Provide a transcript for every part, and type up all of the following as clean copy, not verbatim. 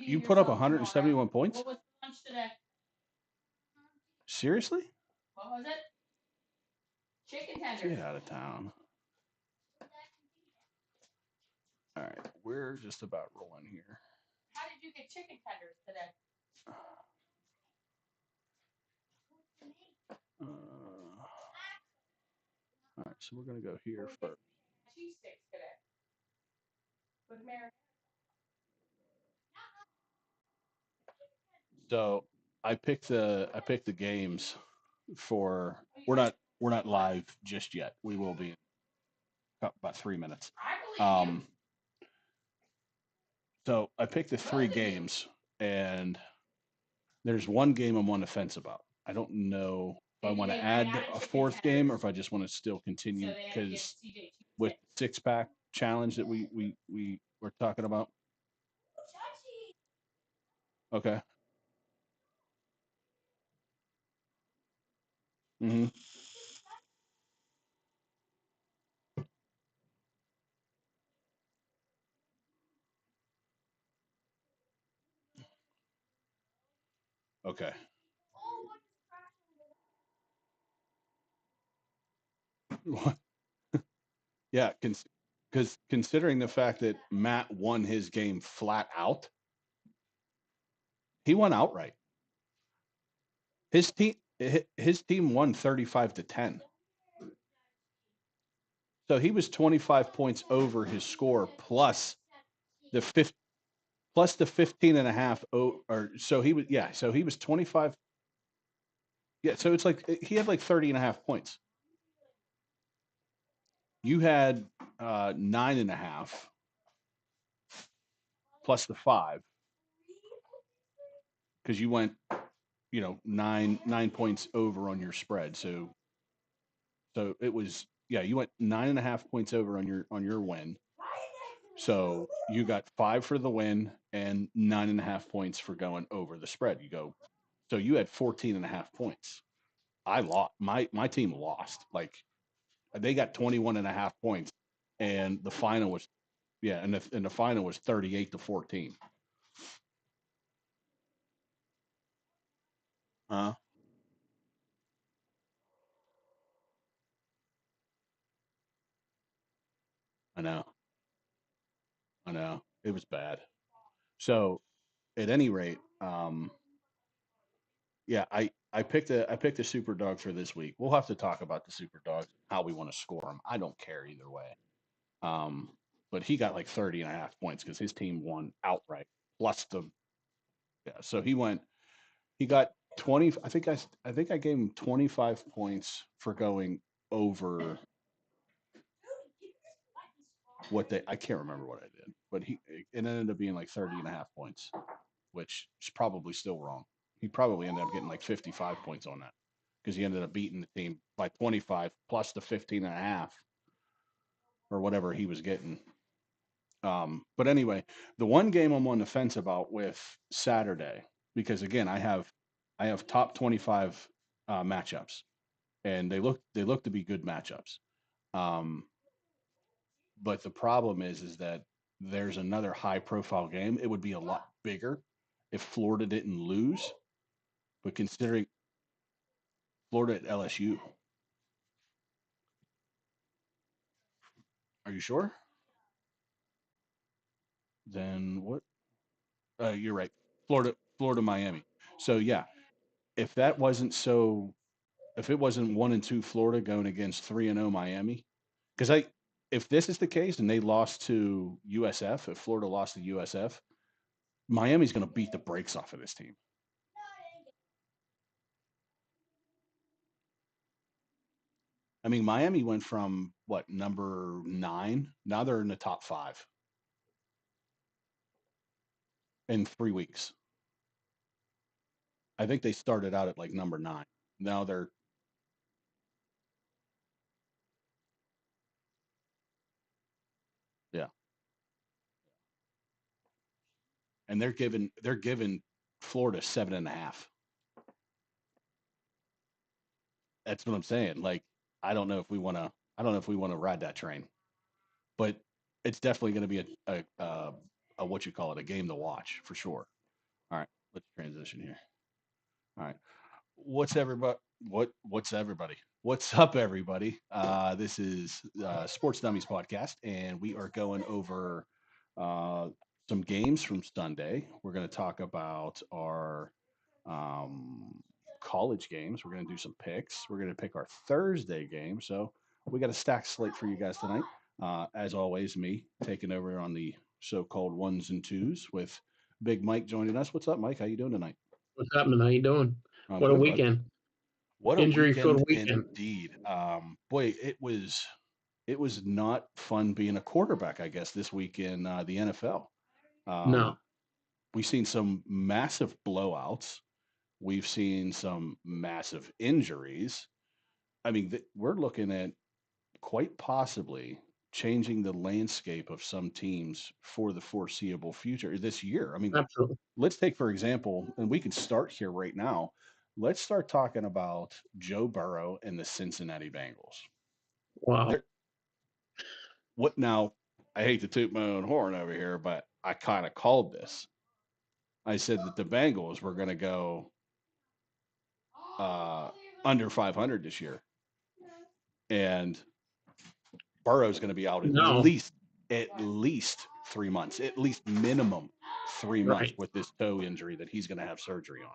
You put up 171 points? Seriously? Get out of town. All right, we're just about rolling here. All right, so we're gonna go here first. So I picked the games for we're not live just yet. We will be in about 3 minutes. Um, so I picked the three games, and there's one game I'm on the fence about. I don't know if I want to add a fourth game or if I just want to still continue because with six pack challenge that we were talking about. Okay. Hmm. Okay. Yeah, because considering the fact that Matt won his game flat out, he won outright. His team won 35-10. So he was 25 points over his score the fifth plus the 15 and a half or so he was 25. Yeah, so it's like he had like 30 and a half points. You had 9.5 plus the 5 because you went, 9 points over on your spread. So it was, yeah, you went 9.5 points over on your win. So you got 5 for the win and 9.5 points for going over the spread. So you had 14.5 points. I lost. My team lost. Like they got 21.5 points, and the final was, yeah, and the final was 38-14. Uh, I know, I know, it was bad. So at any rate, yeah, I picked a super dog for this week. We'll have to talk about the super dog, how we want to score him. I don't care either way. Um, but he got like 30.5 points because his team won outright plus the, yeah. So he got 20. I think I gave him 25 points for going over I can't remember what I did, but it ended up being like 30.5 points, which is probably still wrong. He probably ended up getting like 55 points on that because he ended up beating the team by 25 plus the 15 and a half or whatever he was getting. But anyway, the one game I'm on the fence about with Saturday, because again, I have top 25 matchups, and they look to be good matchups. Um, but the problem is that there's another high profile game. It would be a lot bigger if Florida didn't lose, but considering Florida at LSU, are you sure? Then what? You're right. Florida, Miami. So yeah, if that wasn't so if it wasn't 1-2 Florida going against 3-0 Miami, because if this is the case and they lost to USF, if Florida lost to USF, Miami's going to beat the brakes off of this team. I mean, Miami went from what, number 9, now they're in the top 5 in 3 weeks. I think they started out at like number 9. Now they're, yeah, and they're giving Florida 7.5. That's what I'm saying. Like, I don't know if we want to. I don't know if we want to ride that train, but it's definitely going to be a game to watch for sure. All right, let's transition here. All right, what's everybody? What's everybody? What's up, everybody? This is Sports Dummies podcast, and we are going over uh, some games from Sunday. We're going to talk about our um, college games. We're going to do some picks. We're going to pick our Thursday game. So we got a stacked slate for you guys tonight. As always, me taking over on the so-called ones and twos with Big Mike joining us. What's up, Mike? How you doing tonight? What's happening? How you doing? I'm What a good, bud. weekend. What a Injury-filled weekend weekend. indeed. Boy, it was not fun being a quarterback, I guess, this week in the NFL. No, Um, we've seen some massive blowouts. We've seen some massive injuries. I mean, we're looking at quite possibly changing the landscape of some teams for the foreseeable future this year. I mean, absolutely. let's take, for example, and we can start here right now. Let's start talking about Joe Burrow and the Cincinnati Bengals. Wow. They're, what now? I hate to toot my own horn over here, but I kind of called this. I said that the Bengals were going to go uh, under 500 this year, and Burrow's going to be out No, at least 3 months, at least minimum 3 months right. with this toe injury that he's going to have surgery on.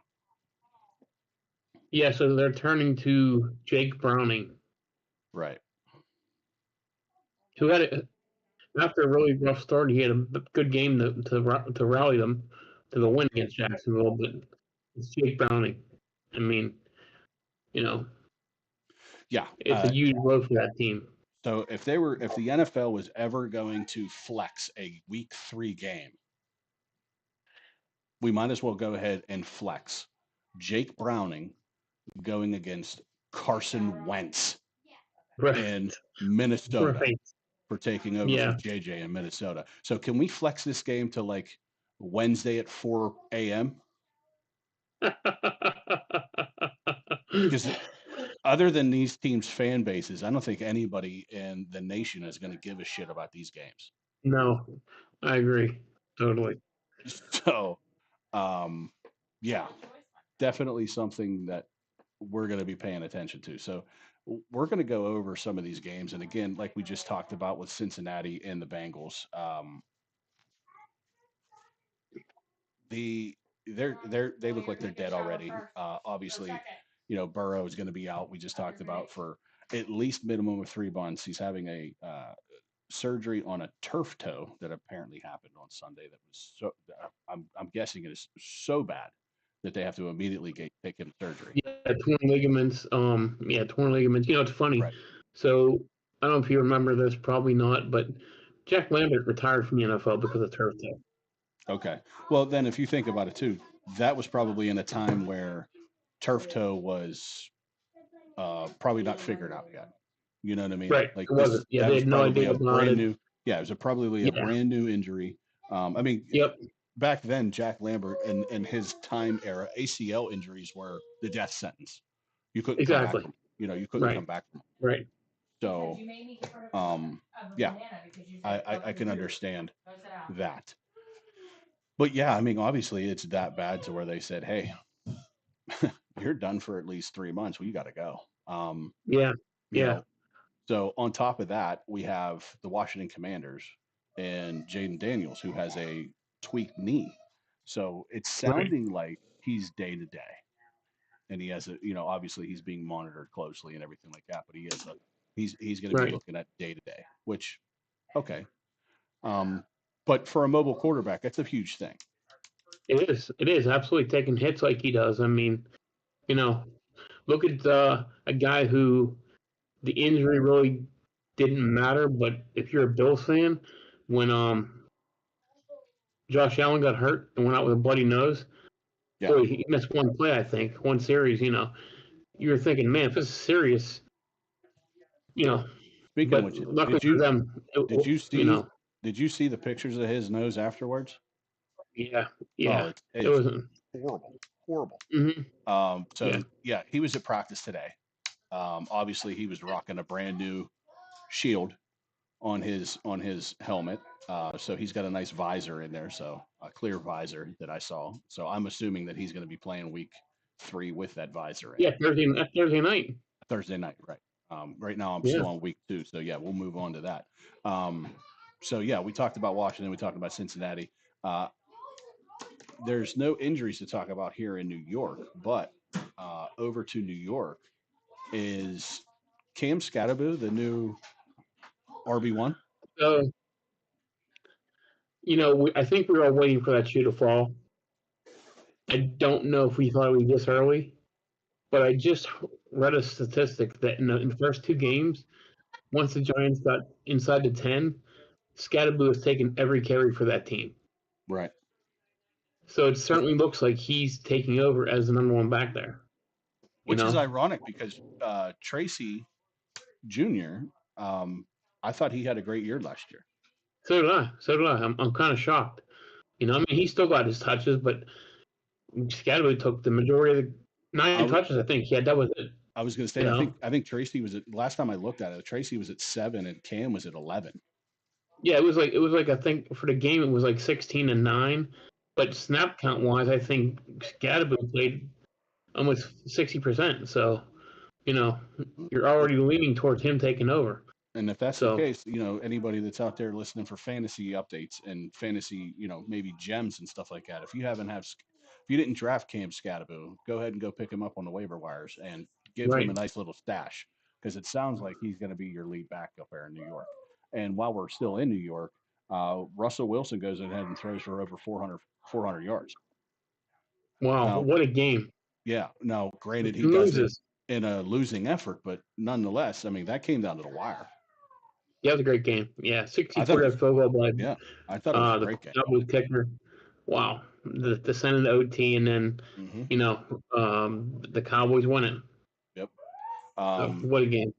Yeah, so they're turning to Jake Browning, Right. who after a really rough start, he had a good game to rally them to the win against Jacksonville, but it's Jake Browning. I mean, you know, Yeah. it's a huge blow for that team. So if the NFL was ever going to flex a week 3 game, we might as well go ahead and flex Jake Browning going against Carson Wentz Right, in Minnesota right. for taking over for Yeah. JJ in Minnesota. So can we flex this game to like Wednesday at 4 a.m.? Because other than these teams' fan bases, I don't think anybody in the nation is going to give a shit about these games. No, I agree. Totally. So, um, yeah, definitely something that we're going to be paying attention to. So, we're going to go over some of these games, and again, like we just talked about with Cincinnati and the Bengals, the they look like they're dead already. Obviously, Burrow is going to be out. We just talked about for at least minimum of 3 months. He's having a surgery on a turf toe that apparently happened on Sunday. That was so. I'm guessing it is so bad that they have to immediately take him to surgery. Yeah, torn ligaments. Yeah, torn ligaments. You know, it's funny. Right. So I don't know if you remember this, probably not, but Jack Lambert retired from the NFL because of turf toe. Okay. Well, then if you think about it too, that was probably in a time where turf toe was probably not figured out yet. You know what I mean? Right. Like It this, wasn't. Yeah, that they was had no probably idea a about brand it. new. Yeah, it was probably a Yeah. brand new injury. I mean, Yep. back then, Jack Lambert in his time era, ACL injuries were the death sentence. You couldn't come back Exactly. from. You couldn't Right. come back from. Right. So, yeah, I can understand that. But yeah, I mean, obviously, it's that bad to where they said, "Hey, you're done for at least 3 months. Well, you got to go." Yeah. You Yeah. know, so on top of that, we have the Washington Commanders and Jaden Daniels, who has a tweaked knee. So it's Right. sounding like he's day to day, and he has obviously he's being monitored closely and everything like that. But he's going to be Right. looking at day to day, which okay. Um, but for a mobile quarterback, that's a huge thing. It is. It is absolutely taking hits like he does. I mean, you know, look at a guy who the injury really didn't matter, but if you're a Bills fan, when Josh Allen got hurt and went out with a bloody nose, Yeah. boy, he missed one play, I think, one series. You were thinking, man, if this is serious, you know. Speaking of But which, luckily for them, did you you see know, did you see the pictures of his nose afterwards? yeah, Oh, yeah, it it's wasn't. horrible, horrible. Mm-hmm. Yeah, So yeah, he was at practice today. Obviously, he was rocking a brand new shield on his helmet. So he's got a nice visor in there, so a clear visor that I saw. So I'm assuming that he's going to be playing week 3 with that visor in. Yeah, Thursday night. Thursday night, right? Right now I'm Yeah. still on week 2, so yeah, we'll move on to that. So yeah, we talked about Washington, we talked about Cincinnati. There's no injuries to talk about here in New York, but over to New York is Cam Scatterbo, the new RB1. So, I think we were all waiting for that shoe to fall. I don't know if we thought it was this early, but I just read a statistic that in the first 2 games, once the Giants got inside the 10, Scatterbo has taken every carry for that team. Right. So it certainly looks like he's taking over as the number 1 back there. Which is ironic because Tracy Jr., I thought he had a great year last year. So did I. I'm kind of shocked. I mean, he still got his touches, but Scatterbo took the majority of the 9 touches. I think. Yeah, that was it. I was going to say, I think Tracy was at, last time I looked at it, Tracy was at 7 and Cam was at 11. Yeah, it was like I think for the game it was like 16 and 9, but snap count wise, I think Scatterbo played almost 60%. So, you're already leaning towards him taking over. And if that's the case, anybody that's out there listening for fantasy updates and fantasy, maybe gems and stuff like that, if you didn't draft Cam Scatterbo, go ahead and go pick him up on the waiver wires and give him a nice little stash, because it sounds like he's going to be your lead back up there in New York. And while we're still in New York, Russell Wilson goes ahead and throws for over 400 yards. Wow, what a game. Yeah. Now, granted, he does it in a losing effort, but nonetheless, I mean, that came down to the wire. Yeah, it was a great game. Yeah, 64 field goal by I thought it was a great game. That was kicker. Wow. The send in the OT, and then, the Cowboys won it. Yep. What a game.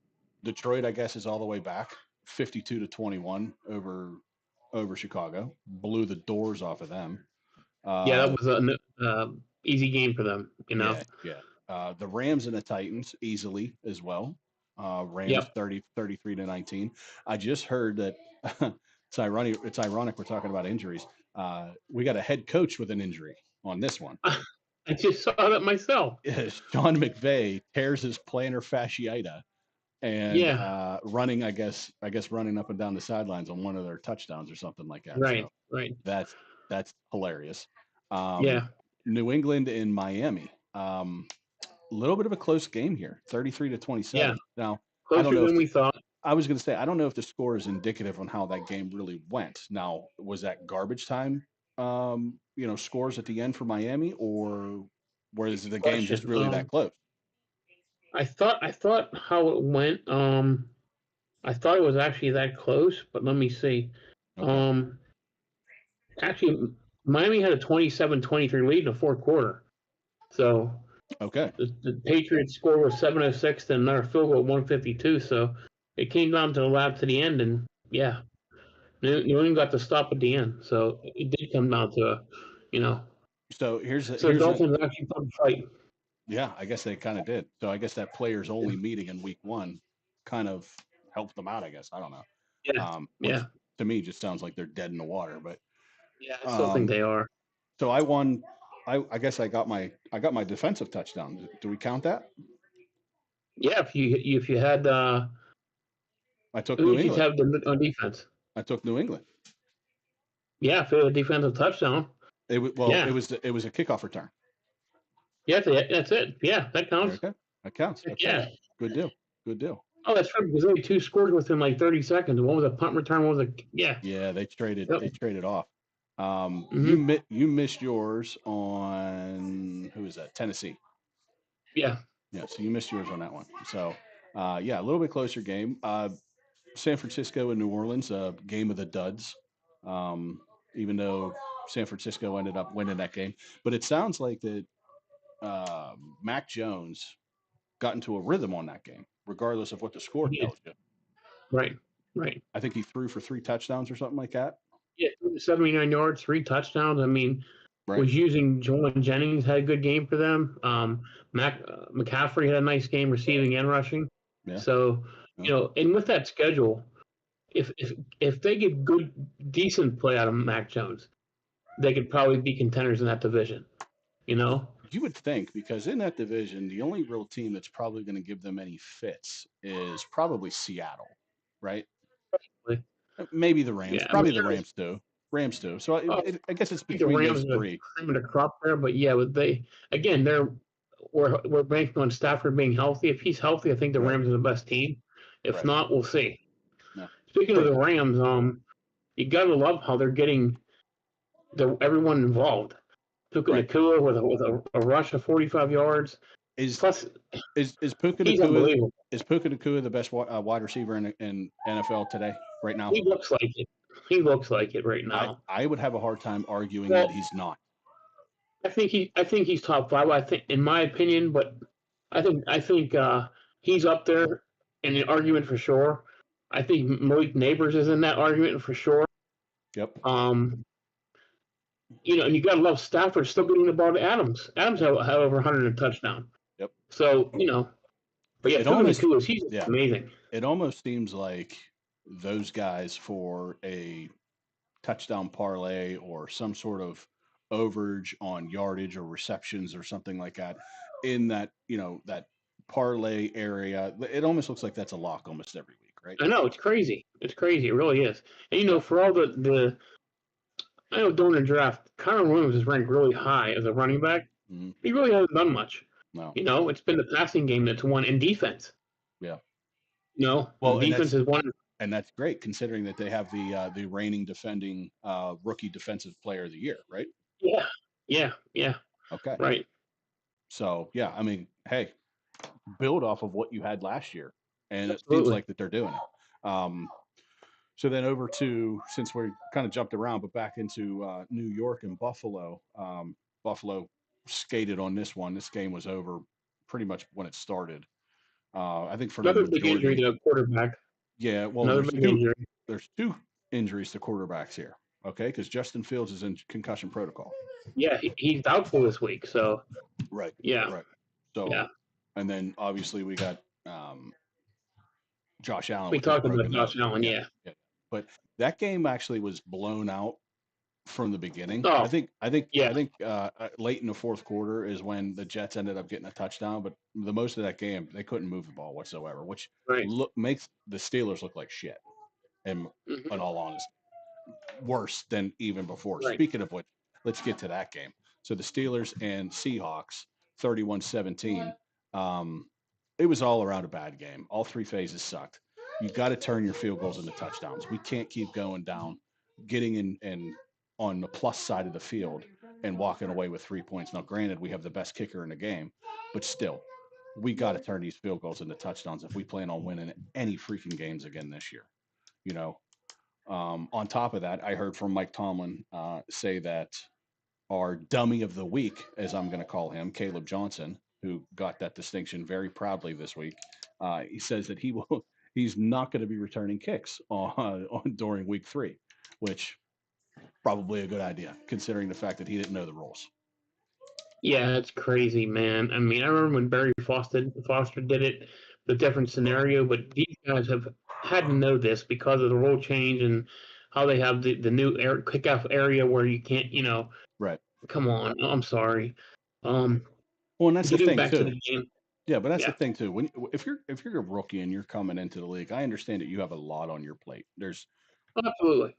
Detroit, I guess, is all the way back, 52-21 over Chicago. Blew the doors off of them. Yeah, that was an easy game for them, Yeah. The Rams and the Titans easily as well. Rams 33-19. I just heard that it's ironic we're talking about injuries. We got a head coach with an injury on this one. I just saw that myself. Sean McVay tears his plantar fasciitis and running, I guess running up and down the sidelines on one of their touchdowns or something like that. Right, so right. That's hilarious. New England and Miami. A little bit of a close game here, 33-27. Yeah. Now, closer than we thought. I was going to say, I don't know if the score is indicative on how that game really went. Now, was that garbage time, scores at the end for Miami, or was the game just really that close? I thought how it went. I thought it was actually that close, but let me see. Okay. Actually, Miami had a 27-23 lead in the 4th quarter. So, okay, the Patriots score was 7:06, then another field goal 152. So it came down to the lap to the end, and New England got the stop at the end. So it did come down to, So the Dolphins actually put a fight. Yeah, I guess they kind of did. So I guess that players only meeting in week 1 kind of helped them out. I guess I don't know. Yeah. To me, just sounds like they're dead in the water. But yeah, I still think they are. So I won. I guess I got my defensive touchdown. Do we count that? Yeah, if you had I took New England. Have on defense. I took New England. Yeah, for a defensive touchdown. It was a kickoff return. Yeah, that's it. Yeah, that counts. Okay, that counts. Yeah, good deal. Oh, that's right. Because only 2 scores within like 30 seconds. One was a punt return. One was a Yeah, they traded. Yep. They traded off. Mm-hmm. You missed yours on who is that? Tennessee. Yeah. Yeah. So you missed yours on that one. So, a little bit closer game. San Francisco and New Orleans, game of the duds. Even though San Francisco ended up winning that game, but it sounds like that Mac Jones got into a rhythm on that game, regardless of what the score tells you. Right. I think he threw for 3 touchdowns or something like that. Yeah, 79 yards, 3 touchdowns. I mean, was using Jalen Jennings, had a good game for them. McCaffrey had a nice game receiving and rushing. Yeah. So, and with that schedule, if they get good, decent play out of Mac Jones, they could probably be contenders in that division. You know, You would think, because in that division, the only real team that's probably going to give them any fits is probably Seattle, right? like, Maybe the Rams. yeah. I mean, Probably the Rams too. Rams too. So I I guess it's think the between those Rams are three. cream of the crop there, but yeah, but we're banking on Stafford being healthy. If he's healthy, I think the Right. Rams are the best team. If Right. not, we'll see. No. Speaking of the Rams, you gotta love how they're getting everyone involved. Puka Right. Nacua with a rush of 45 yards. Plus, Is Puka he's Nacua unbelievable. the best wide receiver in NFL today right now? He looks like it. He looks like it right now. I would have a hard time arguing that he's not. I think he's top 5. I think, in my opinion, but I think he's up there in the argument for sure. I think Malik Neighbors is in that argument for sure. Yep. And you gotta love Stafford still getting the ball to Adams. Adams had over 100 and touchdown. Yep. So but yeah, he's amazing. It almost seems like those guys for a touchdown parlay or some sort of overage on yardage or receptions or something like that in that that parlay area, it almost looks like that's a lock almost every week, right? I know, it's crazy. It really is. And for all the I know during the draft, Kyron Williams is ranked really high as a running back. Mm-hmm. He really hasn't done much. No. It's been the passing game that's won, and defense. Yeah. Well, defense is one. And that's great considering that they have the reigning defending rookie defensive player of the year, right? Yeah. Okay. Right. So yeah, I mean, hey, build off of what you had last year, and Absolutely. It seems like that they're doing it. So then over to, since we kind of jumped around, but back into New York and Buffalo. Buffalo skated on this one. This game was over pretty much when it started. I think for another big injury to a quarterback. Yeah, well, there's two injuries to quarterbacks here. Okay, because Justin Fields is in concussion protocol. Yeah, he's doubtful this week. So right. Yeah. Right. So yeah. And then obviously we got Josh Allen. We talked about Josh Allen. Yeah. But that game actually was blown out from the beginning. Oh, I think late in the fourth quarter is when the Jets ended up getting a touchdown. But the most of that game, they couldn't move the ball whatsoever, which makes the Steelers look like shit. And in all honesty, worse than even before. Right. Speaking of which, let's get to that game. So the Steelers and Seahawks, 31-17. It was all around a bad game. All three phases sucked. You got to turn your field goals into touchdowns. We can't keep going down, getting in on the plus side of the field and walking away with 3 points. Now, granted, we have the best kicker in the game, but still, we got to turn these field goals into touchdowns if we plan on winning any freaking games again this year. On top of that, I heard from Mike Tomlin say that our dummy of the week, as I'm going to call him, Caleb Johnson, who got that distinction very proudly this week, he says that he's not going to be returning kicks during week 3, which probably a good idea considering the fact that he didn't know the rules. Yeah, it's crazy, man. I mean, I remember when Barry Foster did it, the different scenario, but these guys have had to know this because of the rule change and how they have the new kickoff area where you can't, Right. Come on, I'm sorry. Well, and that's the thing too. To yeah, but that's the thing too. If you're a rookie and you're coming into the league, I understand that you have a lot on your plate. There's absolutely.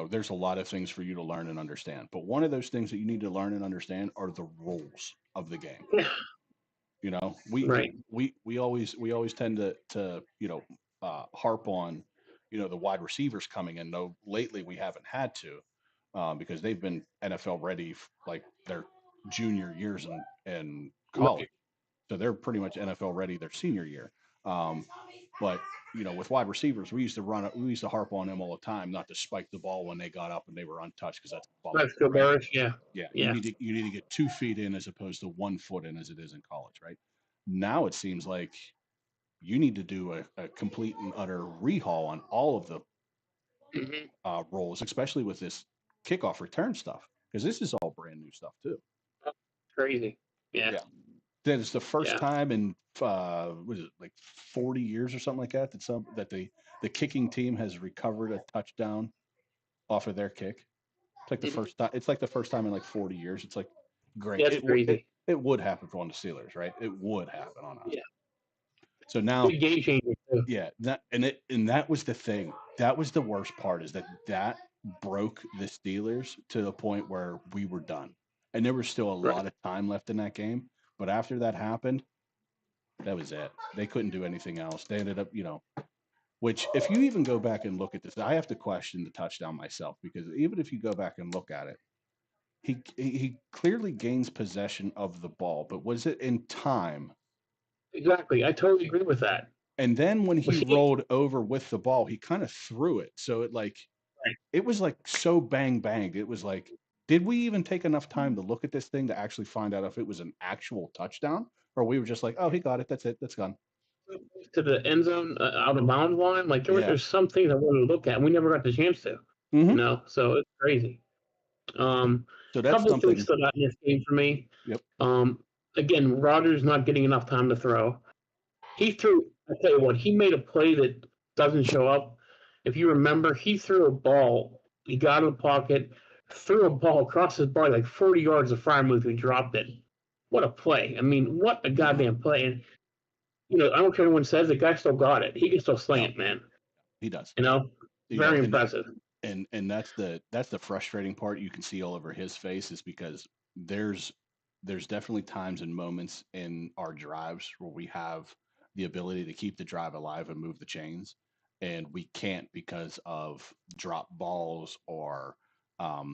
There's a lot of things for you to learn and understand. But one of those things that you need to learn and understand are the rules of the game. Yeah. We always tend to harp on the wide receivers coming in. Though lately we haven't had to because they've been NFL ready like their junior years in college. Right. So they're pretty much NFL ready their senior year. But with wide receivers, we used to harp on them all the time, not to spike the ball when they got up and they were untouched because that's right? Yeah. You need to get 2 feet in as opposed to 1 foot in as it is in college, right? Now it seems like you need to do a complete and utter rehaul on all of the roles, especially with this kickoff return stuff, because this is all brand new stuff too. Crazy. Yeah. That is the first time in what is it, like 40 years or something like that that the kicking team has recovered a touchdown off of their kick. It's like the Mhm. first time. It's like the first time in like 40 years. It's like great. That's crazy. It would happen on the Steelers, right? It would happen on us. Yeah, So now, big game changer too. yeah, that was the thing. That was the worst part is that broke the Steelers to the point where we were done, and there was still a Right. lot of time left in that game. But after that happened, that was it. They couldn't do anything else. They ended up, which if you even go back and look at this, I have to question the touchdown myself because even if you go back and look at it, he clearly gains possession of the ball, but was it in time? Exactly. I totally agree with that. And then when But he see, rolled over with the ball, he kind of threw it. So right. it was like so bang banged. It was like, did we even take enough time to look at this thing to actually find out if it was an actual touchdown? Or we were just like, oh, he got it. That's it. That's gone. To the end zone, out of bounds line, like Yeah. there's some things I wanted to look at. And we never got the chance to, Hmm. So it's crazy. So that's Couple things something. stood out in this game for me. Yep. Again, Rodgers not getting enough time to throw. He threw. I tell you what, he made a play that doesn't show up. If you remember, he threw a ball. He got in the pocket, threw a ball across his body like 40 yards of Frymouth. He dropped it. What a play! I mean, what a goddamn play! And I don't care what anyone says. The guy still got it. He can still sling No, it, man. he does. Very impressive. And that's the frustrating part you can see all over his face is because there's definitely times and moments in our drives where we have the ability to keep the drive alive and move the chains, and we can't because of drop balls or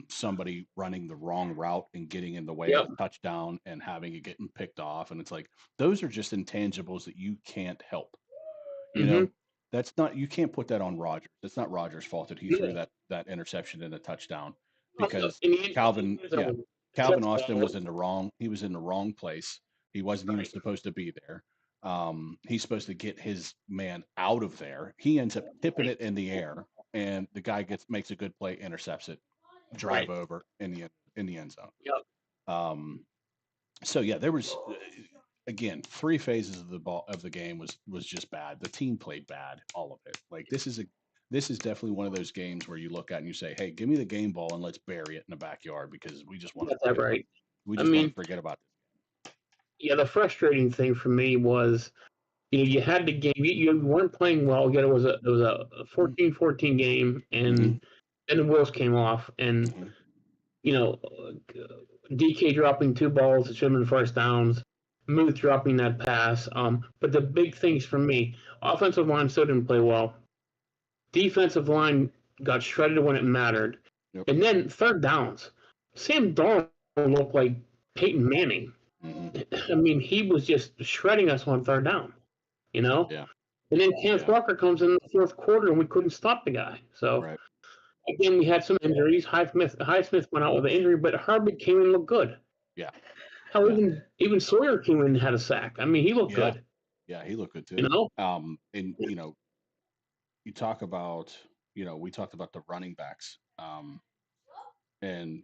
somebody running the wrong route and getting in the way of Yep. a touchdown and having it getting picked off. And it's like those are just intangibles that you can't help. You Mm-hmm. know, that's not you can't put that on Rogers. It's not Rogers' fault that he threw Yeah. that interception and a touchdown Also, because in the end, Calvin, yeah, Calvin Austin was touchdown. in the wrong. He was in the wrong place. He wasn't even Right. supposed to be there. He's supposed to get his man out of there. He ends up tipping it in the air, and the guy makes a good play, intercepts it, drive Right. over in the end zone. Yep. So yeah, there was again 3 phases of the game was just bad. The team played bad, all of it. Like this is definitely one of those games where you look at and you say, hey, give me the game ball and let's bury it in the backyard because we just want to That's that right. we I just want mean, to forget about this. yeah, the frustrating thing for me was, you had the game. You weren't playing well. Yet it was a 14-14 game, and then the wheels came off, and Mhm. DK dropping 2 balls that should have been first downs. Muth dropping that pass. But the big things for me, offensive line still didn't play well. Defensive line got shredded when it mattered. Yep. And then third downs. Sam Darnold looked like Peyton Manning. Mm-hmm. I mean, he was just shredding us on third down, Yeah. And then Kenneth Walker comes in the fourth quarter, and we couldn't stop the guy. So, Right. again, we had some injuries. Highsmith went out with an injury, but Herbert came in and looked good. Yeah. Hell, even Sawyer came in and had a sack. I mean, he looked good. Yeah, he looked good too. And you talk about, we talked about the running backs, and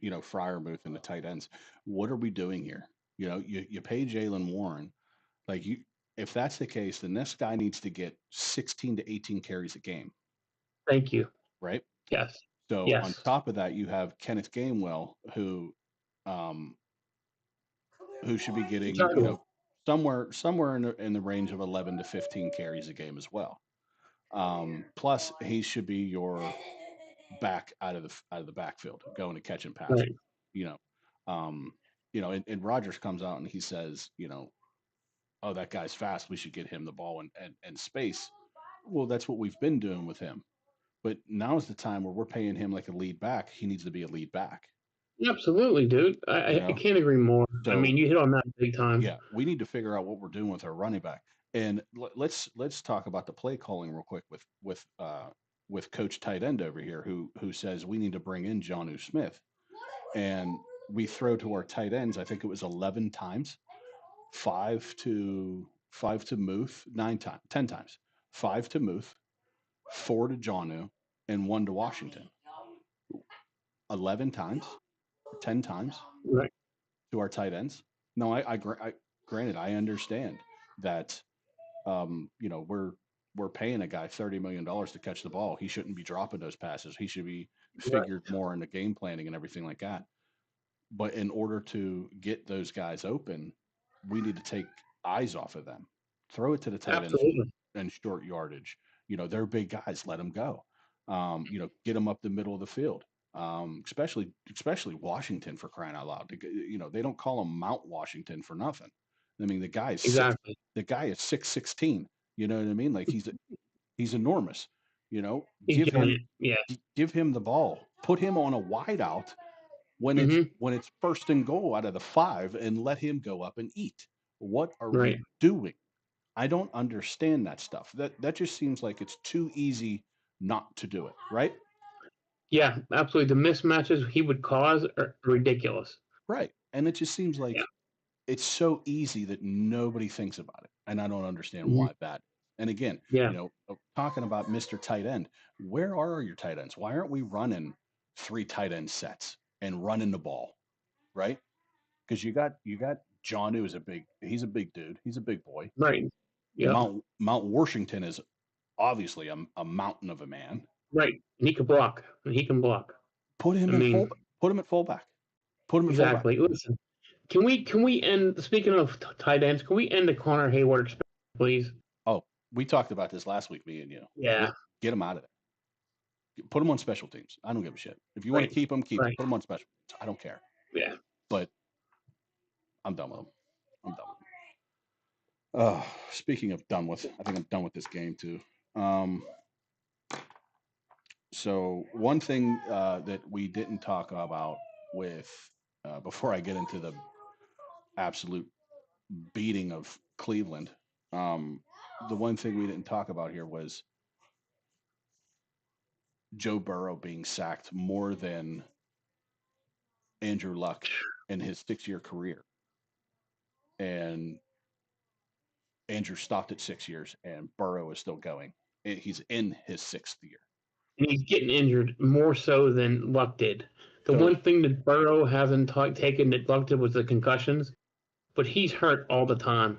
Fryermuth and the tight ends. What are we doing here? You pay Jalen Warren, like if that's the case, then this guy needs to get 16 to 18 carries a game. Thank you. Right? Yes. So Yes. on top of that, you have Kenneth Gainwell, who should be getting somewhere in the range of 11 to 15 carries a game as well. Plus, he should be your back out of the backfield, going to catch and pass. Right. And Rogers comes out and he says, oh, that guy's fast. We should get him the ball and space. Well, that's what we've been doing with him. But now's the time where we're paying him like a lead back. He needs to be a lead back. Absolutely, dude. I can't agree more. So, I mean, you hit on that big time. Yeah, we need to figure out what we're doing with our running back. And let's talk about the play calling real quick with Coach Tight End over here, who says we need to bring in Jonnu Smith, and we throw to our tight ends. I think it was 11 times, 5 to Muth, 10 times, 5 to Muth, 4 to Jonnu, and 1 to Washington. 11 times, 10 times, right, to our tight ends. No, I granted, I understand that, we're we're paying a guy $30 million to catch the ball. He shouldn't be dropping those passes. He should be Right. figured more into game planning and everything like that. But in order to get those guys open, we need to take eyes off of them. Throw it to the tight ends Absolutely. and short yardage. They're big guys. Let them go. Get them up the middle of the field. Especially Washington, for crying out loud. They don't call him Mount Washington for nothing. I mean, the guy is six. Exactly. The guy is 6'16". You know what I mean? Like he's enormous. He's Give him giant. Yeah. give him the ball. Put him on a wideout when it's Mm-hmm. when it's first and goal out of the 5, and let him go up and eat. What are Right. we doing? I don't understand that stuff. That just seems like it's too easy not to do it, right? Yeah, absolutely. The mismatches he would cause are ridiculous. Right. And it just seems Yeah. like it's so easy that nobody thinks about it. And I don't understand Mm-hmm. why that. And again, Yeah. talking about Mr. Tight End, where are your tight ends? Why aren't we running 3 tight end sets and running the ball, right? Because you got John, who is he's a big dude. He's a big boy. Right. Yeah. Mount Washington is obviously a mountain of a man. Right. And he can block. He can block. Put him Put him at fullback. Put him at exactly. fullback. Listen, can we end? Speaking of tight ends, can we end the Connor Hayward, please? Oh, we talked about this last week, me and you. Yeah. Get him out of there. Put him on special teams. I don't give a shit. If you want to keep him, keep him. Put him on special teams. I don't care. Yeah. But I'm done with him. I'm done with him. Speaking of done with, I think I'm done with this game too. So one thing that we didn't talk about with before I get into the absolute beating of Cleveland, the one thing we didn't talk about here was Joe Burrow being sacked more than Andrew Luck in his 6-year career. And Andrew stopped at 6 years, and Burrow is still going. He's in his 6th year. And he's getting injured more so than Luck did. The one thing that Burrow hasn't taken that Luck did was the concussions, but he's hurt all the time.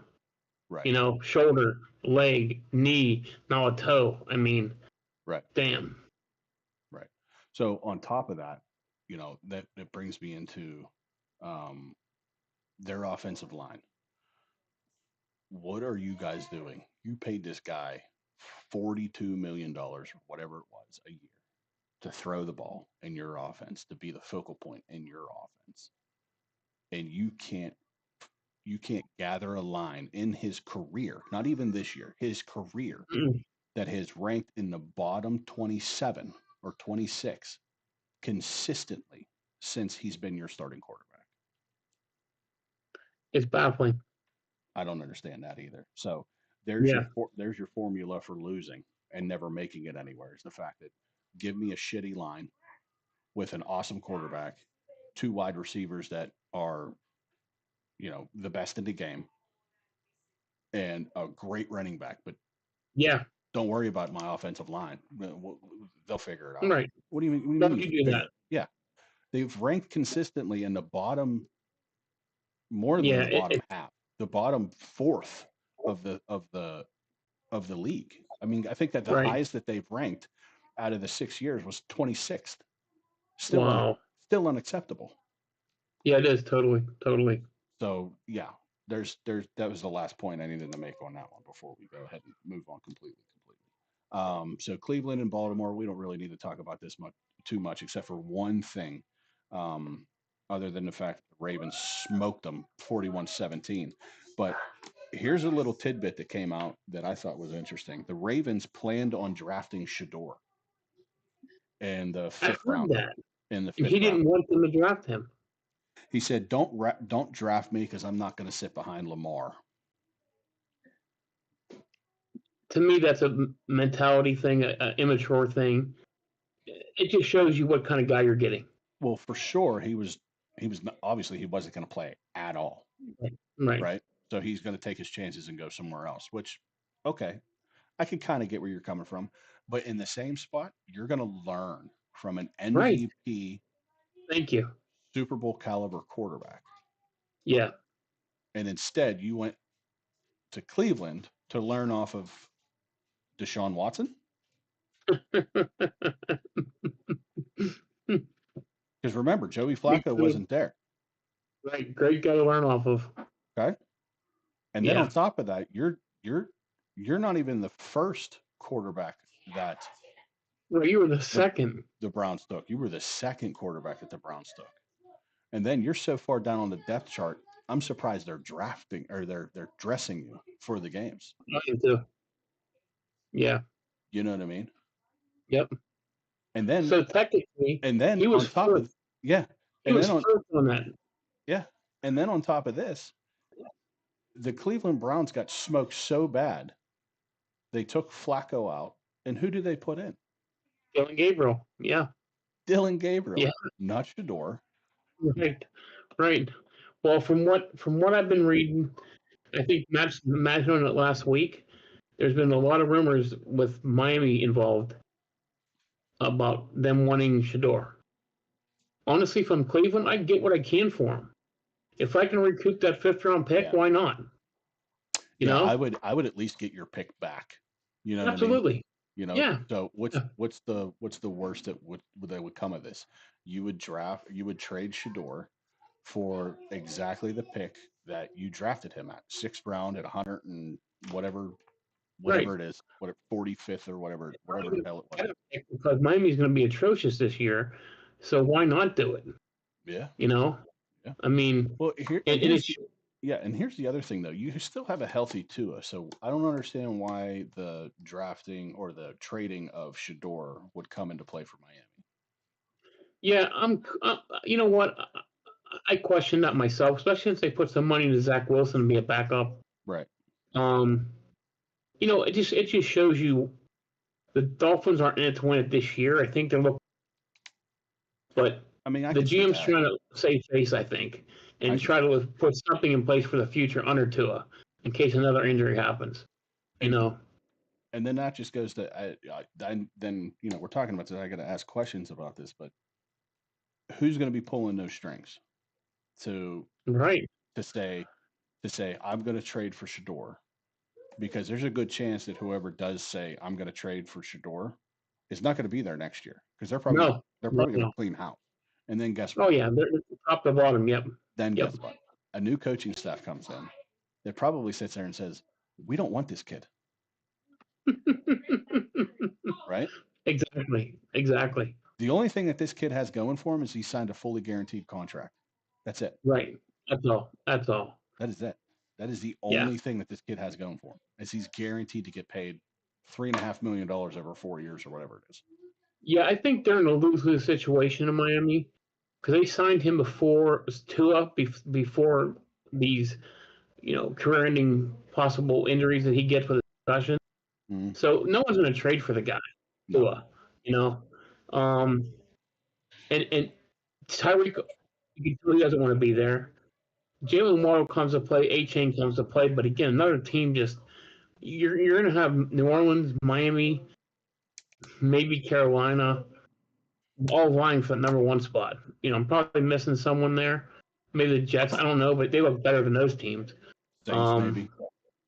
Right. Shoulder, leg, knee, now a toe. I mean, right. Damn. Right. So on top of that, that brings me into their offensive line. What are you guys doing? You paid this guy $42 million, or whatever it was, a year to throw the ball in your offense, to be the focal point in your offense. And you can't gather a line in his career, not even this year, his career, that has ranked in the bottom 27 or 26 consistently since he's been your starting quarterback. It's baffling. I don't understand that either. So there's your formula for losing and never making it anywhere, is the fact that give me a shitty line with an awesome quarterback, 2 wide receivers that are, the best in the game, and a great running back. But don't worry about my offensive line. They'll figure it out. Right. What do you mean? Don't you do that? Yeah. They've ranked consistently in the bottom, more than the bottom half, the bottom 4th of the league. I mean, I think that the highest that they've ranked out of the 6 years was 26th. Still unacceptable. Yeah, it is totally. So yeah, that was the last point I needed to make on that one before we go ahead and move on completely. So Cleveland and Baltimore, we don't really need to talk about this too much, except for one thing, other than the fact that the Ravens smoked them 41-17. But here's a little tidbit that came out that I thought was interesting. The Ravens planned on drafting Shador in the 5th round. He didn't want them to draft him. He said, "Don't draft me because I'm not going to sit behind Lamar." To me, that's a mentality thing, an immature thing. It just shows you what kind of guy you're getting. Well, for sure, he was obviously he wasn't going to play at all. Right. So he's going to take his chances and go somewhere else. Which, okay, I can kind of get where you're coming from, but in the same spot, you're going to learn from an MVP. Thank you. Super Bowl caliber quarterback. Yeah. And instead, you went to Cleveland to learn off of Deshaun Watson? Because remember, Joey Flacco wasn't there. Right, great guy to learn off of. Okay. And then on top of that, you're not even the first quarterback that Well, you were the second. The Browns took. You were the second quarterback that the Browns took. And then you're so far down on the depth chart, I'm surprised they're drafting or they're dressing you for the games. Mine too. Yeah. You know what I mean? Yep. And then so technically, he was on top first. of Yeah. He was first on that. Yeah. And then on top of this, the Cleveland Browns got smoked so bad, they took Flacco out. And who did they put in? Dylan Gabriel. Yeah. Dylan Gabriel. Yeah. Not Shador. Right. Well, from what I've been reading, I think Matt's on it last week. There's been a lot of rumors with Miami involved about them wanting Shador. Honestly, from Cleveland, I get what I can for him. If I can recoup that 5th-round pick, why not? You know, I would at least get your pick back. You know, absolutely. What I mean? You know, yeah. So what's the worst that would come of this? You would trade Shador for exactly the pick that you drafted him at, 6th round at 100 and whatever it is, 45th or whatever the hell it was. Because Miami's going to be atrocious this year, so why not do it? Yeah. You know, yeah. I mean, well, and here's the other thing though. You still have a healthy Tua, so I don't understand why the drafting or the trading of Shador would come into play for Miami. Yeah, you know what? I question that myself, especially since they put some money into Zach Wilson to be a backup. Right. You know, it just shows you the Dolphins aren't in it to win it this year. I think they're looking, but I mean, the GM's trying to save face, I think, and try to put something in place for the future under Tua in case another injury happens. You know. And then that just goes to then you know we're talking about this. I got to ask questions about this, but who's going to be pulling those strings to say I'm going to trade for Shador? Because there's a good chance that whoever does say I'm going to trade for Shador is not going to be there next year because they're probably going to clean house. And then guess what? Oh yeah, they're top to bottom. Yep. Then guess what? A new coaching staff comes in that probably sits there and says, "We don't want this kid." Right? Exactly. The only thing that this kid has going for him is he signed a fully guaranteed contract. That's it. Right. That's all. That is it. That is the only thing that this kid has going for him, is he's guaranteed to get paid $3.5 million over 4 years or whatever it is. Yeah, I think they're in a lose-lose situation in Miami because they signed him before Tua, before these, you know, career-ending possible injuries that he gets with a concussion. Mm-hmm. So no one's going to trade for the guy, Tua. You know, and Tyreek, he doesn't want to be there. Jalen Waddle comes to play, A-Chain comes to play, but again, another team just you're going to have New Orleans, Miami, maybe Carolina, all vying for the number 1 spot. You know, I'm probably missing someone there. Maybe the Jets, I don't know, but they look better than those teams. Saints, maybe.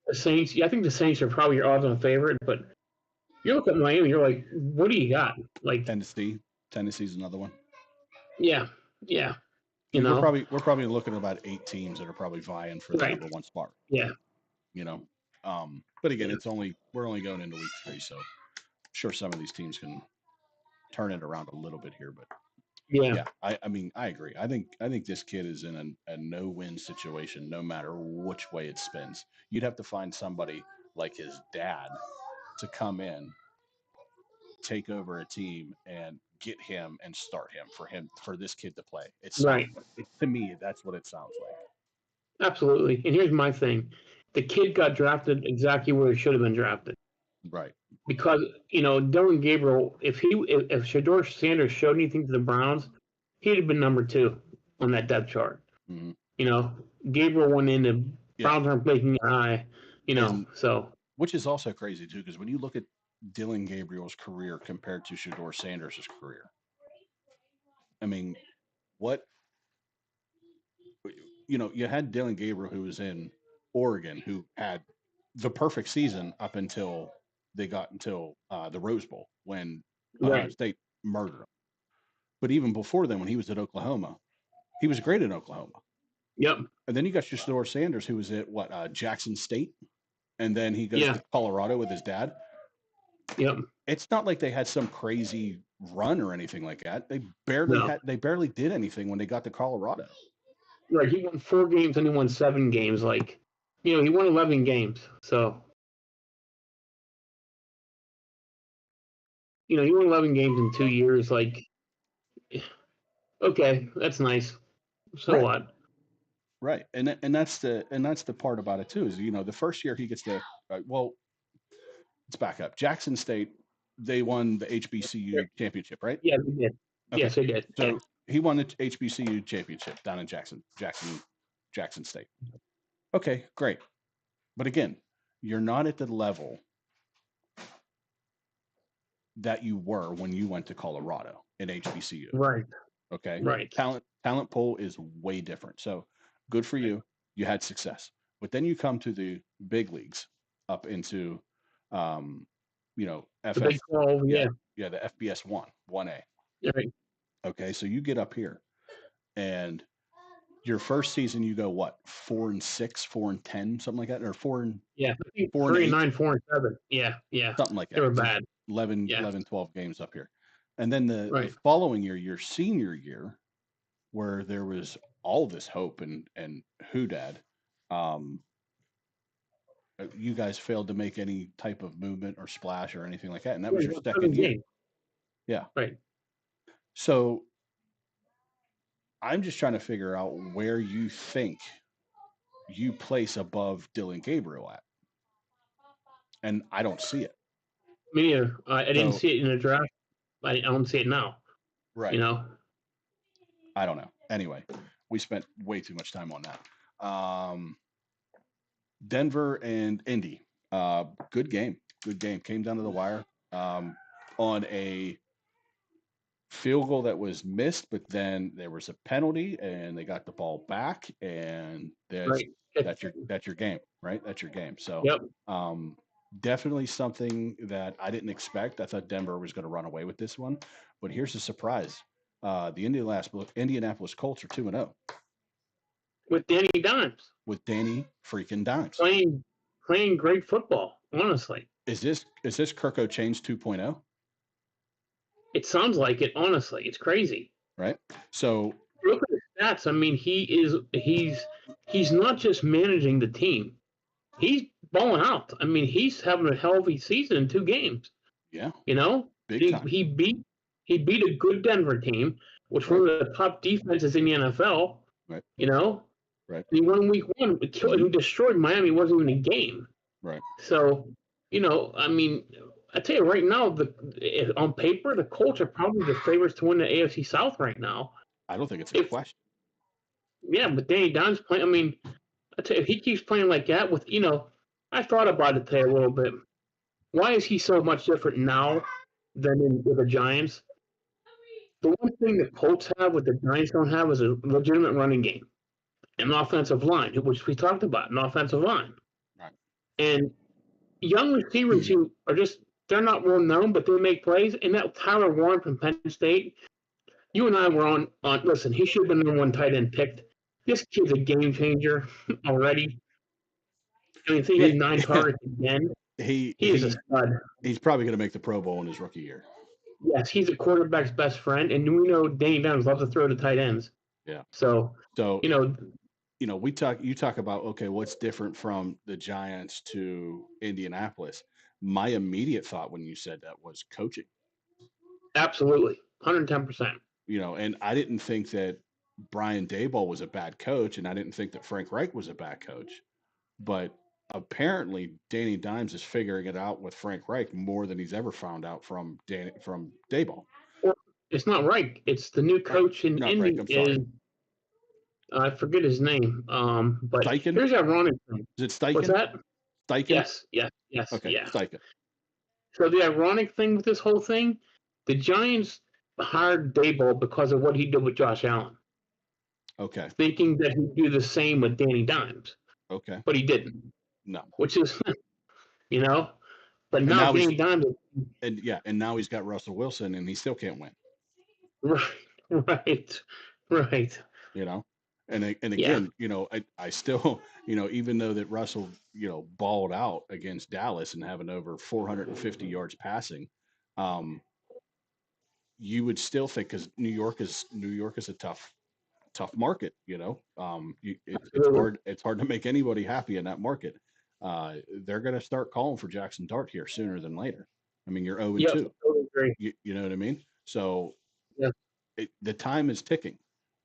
The Saints, I think the Saints are probably your odds-on favorite, but you look at Miami, you're like, what do you got? Like Tennessee's another one. Yeah. You know, we're probably looking at about 8 teams that are probably vying for the number 1 spot. Yeah. You know, but again, we're only going into week 3, so I'm sure some of these teams can turn it around a little bit here. But yeah, I mean, I agree. I think this kid is in a no-win situation, no matter which way it spins. You'd have to find somebody like his dad to come in, take over a team, and get him and start him for this kid to play. To me, that's what it sounds like. Absolutely. And here's my thing: the kid got drafted exactly where he should have been drafted. Right. Because you know Dylan Gabriel, if Shador Sanders showed anything to the Browns, he'd have been number 2 on that depth chart. Mm-hmm. You know, Gabriel went in, the Browns aren't blinking an eye. You know, so which is also crazy too, because when you look at Dylan Gabriel's career compared to Shador Sanders' career, I mean, you had Dylan Gabriel, who was in Oregon, who had the perfect season up until they got until the Rose Bowl when Ohio Right. State murdered him. But even before then, when he was at Oklahoma, he was great in Oklahoma. Yep. And then you got Shador Sanders, who was at Jackson State, and then he goes Yeah. to Colorado with his dad. Yep. It's not like they had some crazy run or anything like that. They No. barely did anything when they got to Colorado. Right. He won 4 games and he won 7 games. Like, he won 11 games. So, he won 11 games in 2 years. Like, okay, that's nice. So Right. what? Right, and that's the part about it too is the first year he gets to well, let's back up. Jackson State, they won the HBCU championship, right? Yeah, they did. Okay. Yes, they did. So Yeah. he won the HBCU championship down in Jackson State. Okay, great, but again, you're not at the level that you were when you went to Colorado in HBCU. Right. Okay. Right. Talent pool is way different. So good for you. You had success. But then you come to the big leagues up into FF, The Big 12, yeah. Yeah, the FBS 1A. Right. Okay, so you get up here and your first season you go what? 4-6, 4-10, something like that, or 4 and Yeah. 4 and 3 8, and 9, 4 and 7. Yeah. Yeah. something like that. They were bad. 11, Yeah. 11, 12 games up here. And then the Right. following year, your senior year, where there was all this hope and hoodad, you guys failed to make any type of movement or splash or anything like that, and that was Yeah, your it was second 7 year. games. Yeah. Right. So I'm just trying to figure out where you think you place above Dylan Gabriel at, and I don't see it. Me neither. I didn't So- see it in the draft. I don't see it now. Right. I don't know. Anyway, we spent way too much time on that. Denver and Indy. Good game. Came down to the wire on a field goal that was missed, but then there was a penalty and they got the ball back, and Right. that's your game, right? That's your game. So Yep. definitely something that I didn't expect. I thought Denver was going to run away with this one, but here's the surprise: the Indianapolis Colts are 2-0 With Danny Dimes with Danny freaking Dimes. playing great football. Honestly, Is this Kirk O'Chain's 2.0? it sounds like it. Honestly, it's crazy. Right. So Look at his stats. I mean, he's not just managing the team. He's balling out. I mean, he's having a healthy season in 2 games. yeah, Big time. He beat a good Denver team, which one of the top defenses in the NFL. Right. Right. He won week 1. He destroyed Miami. It wasn't even a game. Right. So, I mean, I tell you right now, on paper, the Colts are probably the favorites to win the AFC South right now. I don't think it's a question. Yeah, but Danny Dimes playing. I mean, I tell you, if he keeps playing like that with, I thought about it today a little bit. Why is he so much different now than with the Giants? The one thing the Colts have, what the Giants don't have, is a legitimate running game, an offensive line, which we talked about, an offensive line. Right. And young receivers who are they're not well known, but they make plays. And that Tyler Warren from Penn State, you and I were on listen, he should have been the number 1 tight end picked. This kid's a game changer already. I mean, he had 9 targets again. He is a stud. He's probably going to make the Pro Bowl in his rookie year. Yes, he's a quarterback's best friend, and we know Danny Dimes loves to throw to tight ends. Yeah. So you talk about, okay, what's different from the Giants to Indianapolis? My immediate thought when you said that was coaching. Absolutely, 110%. And I didn't think that Brian Daboll was a bad coach, and I didn't think that Frank Reich was a bad coach, but apparently Danny Dimes is figuring it out with Frank Reich more than he's ever found out from Daboll. Well, it's not Reich. It's the new coach in Indy. I forget his name. But Steichen? Here's the ironic thing. Is it Steichen? What's that? Steichen? Yes. Okay, yeah. Steichen. So the ironic thing with this whole thing, the Giants hired Daboll because of what he did with Josh Allen. Okay. Thinking that he'd do the same with Danny Dimes. Okay. But he didn't. No. Which is, But And now now he's Danny Dimes, and now he's got Russell Wilson, and he still can't win. right, right. You know, and Yeah, again, I still, even though that Russell, balled out against Dallas and having over 450 yards passing, um, you would still think because New York is a tough market. It's absolutely. hard to make anybody happy in that market. They're going to start calling for Jackson Dart here sooner than later. I mean, you're 0 and Yes, 2. I totally agree. You know what I mean? So Yeah, the time is ticking,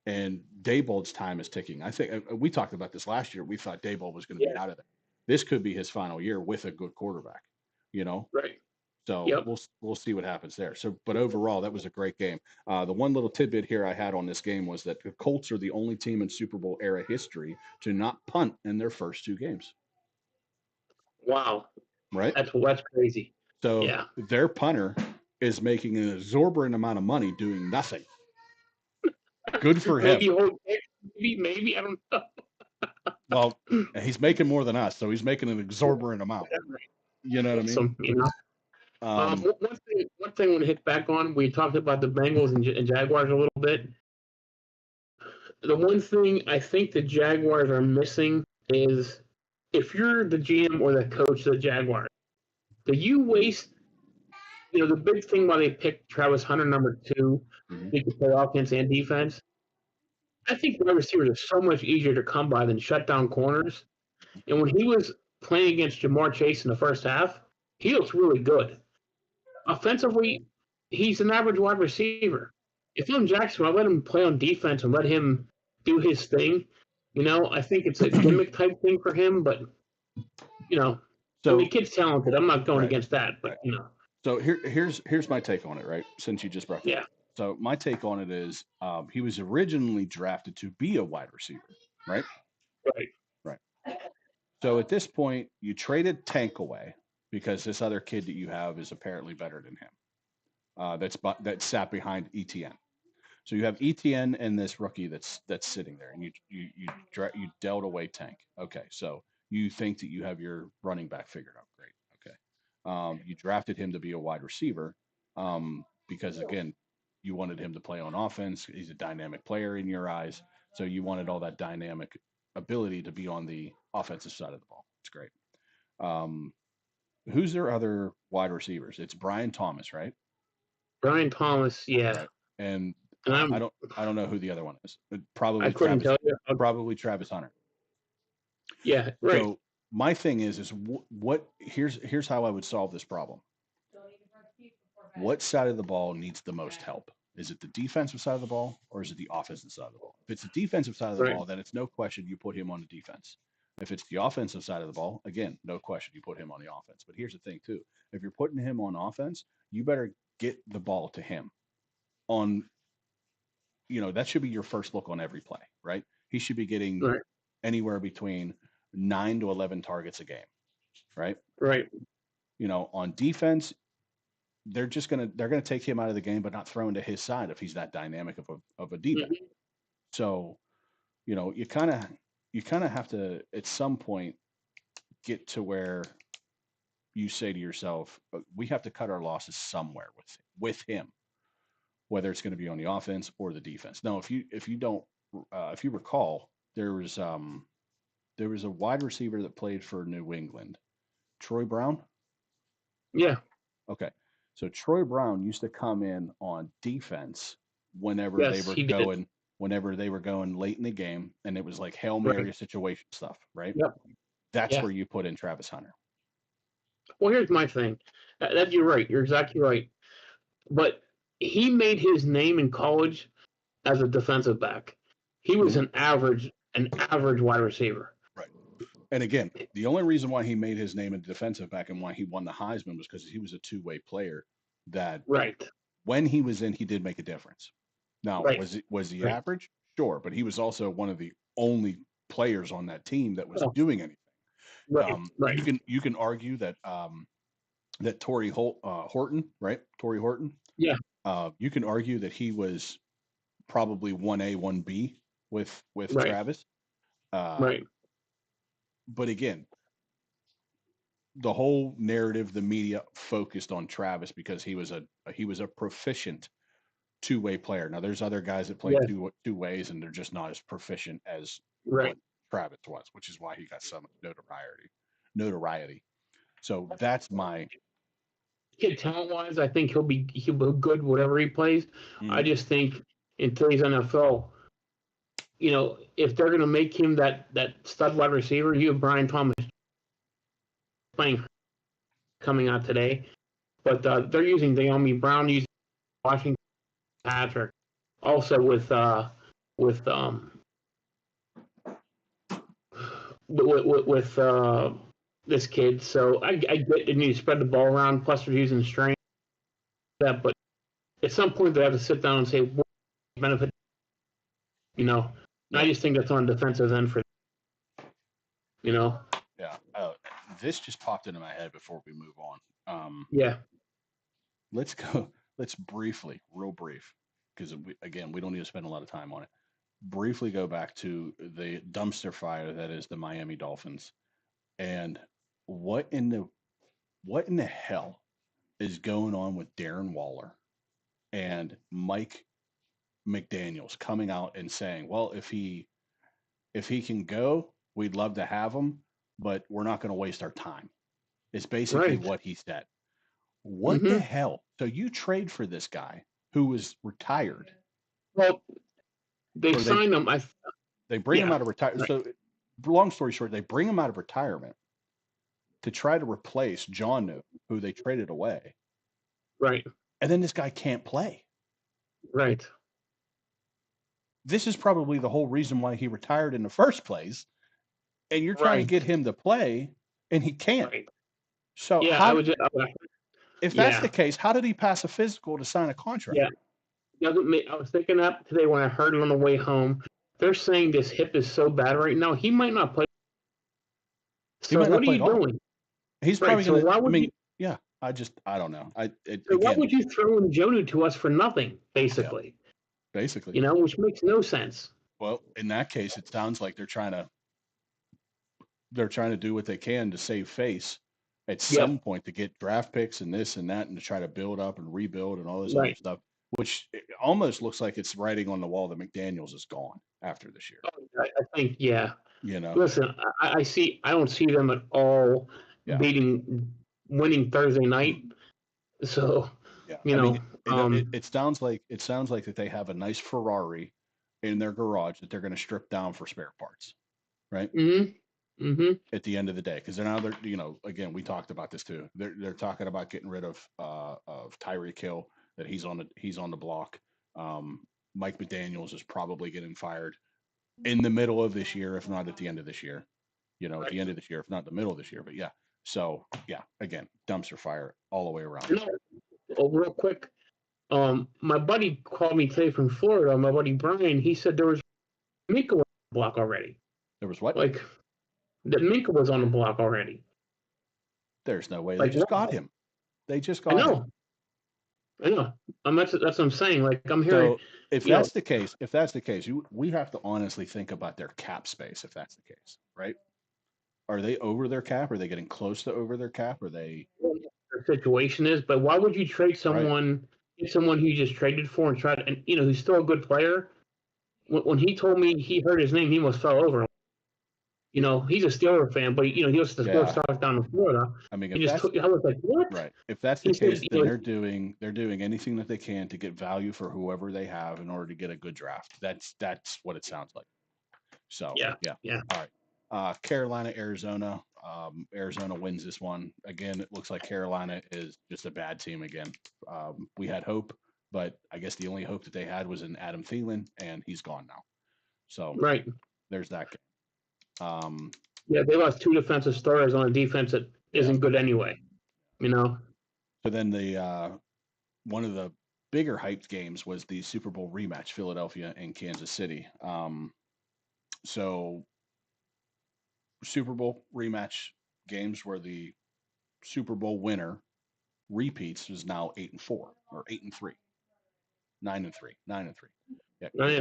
and Dabold's time is ticking. I think we talked about this last year. We thought Dabold was going to be yeah, out of there. This could be his final year with a good quarterback. You know, right. so Yep. we'll see what happens there. So, but overall, that was a great game. The one little tidbit here I had on this game was that the Colts are the only team in Super Bowl era history to not punt in their first two games. Wow, Right. that's crazy. So Yeah. their punter is making an exorbitant amount of money doing nothing. Good for him. Maybe I don't know. Well, he's making more than us, so he's making an exorbitant amount. You know what I mean? Some, you know. One thing I want to hit back on. We talked about the Bengals and Jaguars a little bit. The one thing I think the Jaguars are missing is if you're the GM or the coach of the Jaguars, do you waste? The big thing why they picked Travis Hunter number 2, he could play offense and defense. I think wide receivers are so much easier to come by than shut down corners. And when he was playing against Jamar Chase in the first half, he looks really good. Offensively, he's an average wide receiver. If I'm Jackson, I'll let him play on defense and let him do his thing. I think it's a gimmick type thing for him, but the kid's talented. I'm not going against that, but So here's my take on it, right? Since you just brought that up. So my take on it is he was originally drafted to be a wide receiver, right? Right. Right. So at this point, you traded Tank away because this other kid that you have is apparently better than him. That's sat behind ETN. So you have ETN and this rookie that's sitting there, and you dealt away Tank. Okay, so you think that you have your running back figured out. Great. Okay. You drafted him to be a wide receiver because again, you wanted him to play on offense. He's a dynamic player in your eyes, so you wanted all that dynamic ability to be on the offensive side of the ball. It's great. Um, who's their other wide receivers? It's Brian Thomas, right? Brian Thomas, yeah. Right. And I don't know who the other one is. Probably I couldn't Travis. tell you. Probably Travis Hunter. Yeah, right. So my thing is what here's how I would solve this problem. What side of the ball needs the most help? Is it the defensive side of the ball or is it the offensive side of the ball? If it's the defensive side of the ball, then it's no question you put him on the defense. If it's the offensive side of the ball, again, no question you put him on the offense. But here's the thing too: if you're putting him on offense, you better get the ball to him. That should be your first look on every play, right? He should be getting anywhere between 9 to 11 targets a game, right? Right. On defense, they're gonna take him out of the game, but not throw into his side if he's that dynamic of a D-back. Mm-hmm. So, you kind of have to at some point get to where you say to yourself, we have to cut our losses somewhere with him, whether it's going to be on the offense or the defense. Now, if you recall, there was a wide receiver that played for New England, Troy Brown. Yeah. Okay. So Troy Brown used to come in on defense whenever they were going late in the game, and it was like Hail Mary situation stuff, right? Yep. That's where you put in Travis Hunter. Well, here's my thing. That you're right. You're exactly right. But he made his name in college as a defensive back. He was an average wide receiver. Right. And again, the only reason why he made his name in defensive back and why he won the Heisman was because he was a two-way player that when he was in, he did make a difference. Now, was he average? Sure, but he was also one of the only players on that team that was doing anything. Right. You can argue that that Torrey Horton, right? Torrey Horton. Yeah. You can argue that he was probably 1A, 1B with Travis. Right. But again, the whole narrative, the media focused on Travis because he was a proficient two-way player. Now there's other guys that play Yeah, two ways and they're just not as proficient as right. what Travis was, which is why he got so much notoriety. So that's my Kid, talent wise, I think he'll be good whatever he plays. I mhm, just think in today's NFL, if they're gonna make him that stud wide receiver, you have Brian Thomas playing coming out today, but they're using Naomi Brown, using Washington Patrick, also with this kid. So I get they need to spread the ball around. Plus, they're using strength that, but at some point they have to sit down and say what benefit. And I yeah, just think that's on the defensive end for you know. yeah. This just popped into my head before we move on. Yeah, Let's go. Let's briefly, real brief, because again, we don't need to spend a lot of time on it. Briefly go back to the dumpster fire that is the Miami Dolphins, and what in the what in the hell is going on with Darren Waller and Mike McDaniels coming out and saying, "Well, if he can go, we'd love to have him, but we're not going to waste our time." It's basically right. what he said. What the Mm-hmm. hell? So you trade for this guy who was retired, Well, they or signed him. they bring him Yeah, out of retirement. right, So long story short, they bring him out of retirement to try to replace John New, who they traded away, right, and then this guy can't play. right, This is probably the whole reason why he retired in the first place, and you're trying to right, get him to play, and he can't. right. So Yeah, I how? was. If that's the Yeah, case, how did he pass a physical to sign a contract? yeah. Doesn't make. I was thinking that today when I heard it on the way home. They're saying this hip is so bad right now. He might not play. He So might what not are play you at all. doing? He's Right. probably So going to. why I would you? mean, yeah. I don't know. So why Again, would you throw in Jonu to us for nothing? yeah, Basically, basically. which makes no sense. Well, in that case, it sounds like they're trying to do what they can to save face at some Yep. point to get draft picks and this and that and to try to build up and rebuild and all this other Right. stuff, which it almost looks like it's writing on the wall that McDaniels is gone after this year. I think. Yeah. You know, Listen, I see. I don't see them at all yeah, winning Thursday night. So yeah. you I mean, know, it sounds like that they have a nice Ferrari in their garage that they're going to strip down for spare parts, right? mm-hmm. At the end of the day, because they're again, we talked about this too. They're talking about getting rid of Tyreek Hill, that he's on the block. Mike McDaniels is probably getting fired in the middle of this year, if not at the end of this year. At the Right. end of this year, if not the middle of this year. But yeah, so yeah, again, dumpster fire all the way around. Oh, real quick. My buddy called me today from Florida. My buddy Brian. He said there was Minka on the block already. There was what? Like that Minka was on the block already. There's no way. They Like just what? got him. They just I got him. know. I know. That's what I'm saying. Like I'm hearing. So if You know. that's the case, we have to honestly think about their cap space. If that's the case, right? Are they over their cap? Are they getting close to over their cap? Are they The situation is, but why would you trade right? someone who you just traded for and try to, and who's still a good player? When he told me he heard his name, he almost fell over. He's a Steeler fan, but he was the sports Yeah. star down in Florida. I mean, I was like, what? right, if that's the He said, case, then they're doing anything that they can to get value for whoever they have in order to get a good draft. That's what it sounds like. So yeah, yeah. yeah, All right. Carolina, Arizona. Arizona wins this one. Again, it looks like Carolina is just a bad team again. We had hope, but I guess the only hope that they had was in Adam Thielen, and he's gone now. So right. there's that game. Yeah, they lost two defensive starters on a defense that isn't good anyway. So then the one of the bigger hyped games was the Super Bowl rematch, Philadelphia and Kansas City. So Super Bowl rematch games where the Super Bowl winner repeats is now 8-4 or 8-3, 9-3, 9-3. Yeah, it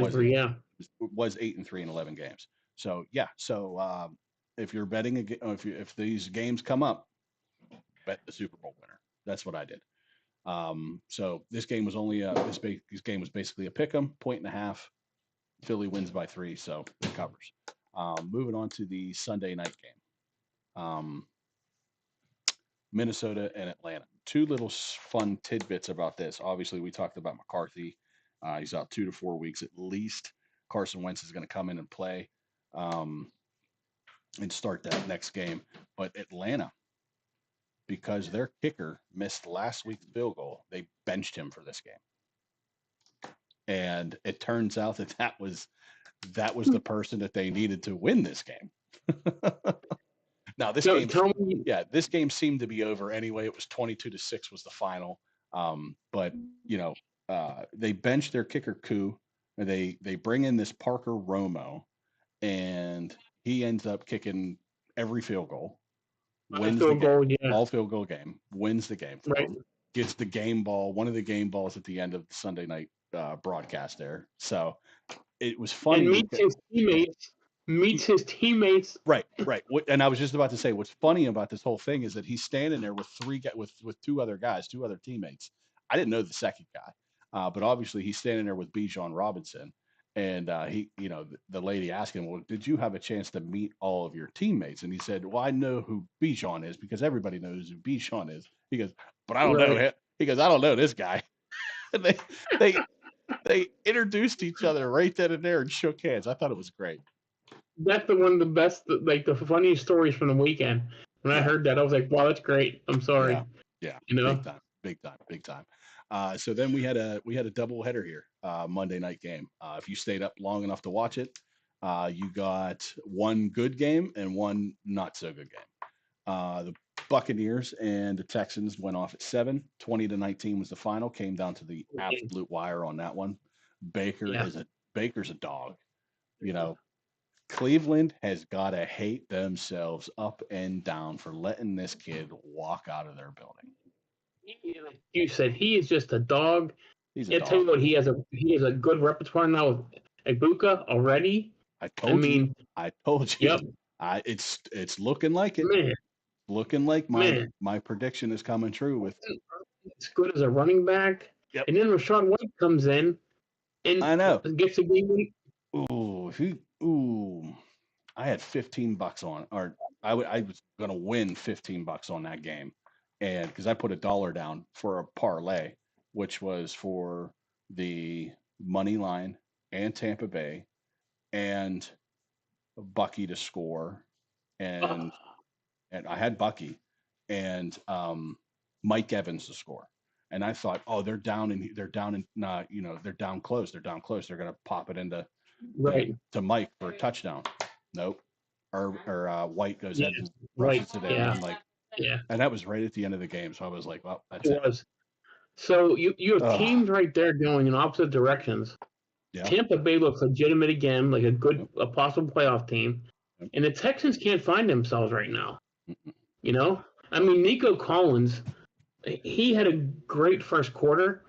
was 8-3 in 11 games. So yeah, so if you're betting if these games come up, bet the Super Bowl winner. That's what I did. So this game was only this game was basically a pick 'em, point and a half. Philly wins by 3, so it covers. Moving on to the Sunday night game. Minnesota and Atlanta. Two little fun tidbits about this. Obviously, we talked about McCarthy. He's out 2 to 4 weeks at least. Carson Wentz is going to come in and play um, and start that next game. But Atlanta, because their kicker missed last week's field goal, they benched him for this game. And it turns out that was the person that they needed to win this game. Now this this game seemed to be over anyway. It was 22-6 was the final. But they benched their kicker Koo, and they bring in this Parker Romo, and he ends up kicking every field goal, wins the game, all field goal game, wins the game, right? Gets the game ball, one of the game balls at the end of the Sunday night broadcast there. So it was funny. And meets his teammates. Right. And I was just about to say, what's funny about this whole thing is that he's standing there with with two other guys, two other teammates. I didn't know the second guy, but obviously he's standing there with Bijan Robinson, and the lady asked him, "Well, did you have a chance to meet all of your teammates?" And he said, "Well, I know who Bijan is because everybody knows who Bijan is." He goes, "But I don't know him." He goes, "I don't know this guy." And they introduced each other right then and there and shook hands. I thought it was great. That's one of the best, like the funniest stories from the weekend. When I heard that, I was like, "Wow, that's great." I'm sorry. Yeah. Big time. So then we had a double header here, Monday night game. If you stayed up long enough to watch it, you got one good game and one not so good game. The Buccaneers and the Texans went off at 7. 20-19 was the final. Came down to the absolute wire on that one. Baker's a dog. Cleveland has got to hate themselves up and down for letting this kid walk out of their building. You said he is just a dog. He's a dog. Tell you what, he has a good repertoire now with Ibuka already. I told you. Yep. It's looking like it. Man. Looking like my prediction is coming true with. It's good as a running back. Yep. And then Rachaad White comes in and I know gets a game. I had $15 on, or I was gonna win $15 on that game, and because I put $1 down for a parlay, which was for the money line and Tampa Bay, and Bucky to score, and I had Bucky and Mike Evans to score. And I thought, they're down close. They're gonna pop it into to Mike for a touchdown. Nope. Or White goes in and rushes it in. Yeah. I'm like, and that was right at the end of the game. So I was like, well, that's it. So you have teams right there going in opposite directions. Yeah. Tampa Bay looks legitimate again, like a possible playoff team. Yep. And the Texans can't find themselves right now. I mean, Nico Collins, he had a great first quarter.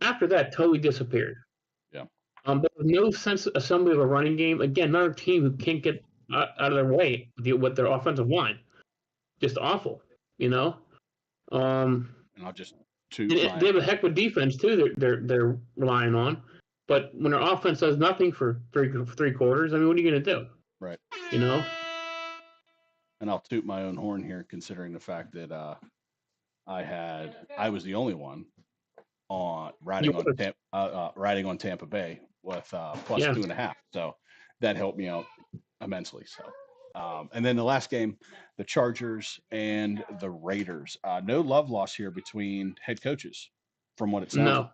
After that, totally disappeared. Yeah. But with no sense assembly of a running game. Again, another team who can't get out of their way with their offensive line. Just awful, And I'll just they have a heck of a defense too. They're relying on, but when their offense does nothing for three quarters, I mean, what are you going to do? Right. And I'll toot my own horn here, considering the fact that I was the only one riding on Tampa Bay with plus 2.5, so that helped me out immensely. So, and then the last game, the Chargers and the Raiders. No love lost here between head coaches, from what it sounds.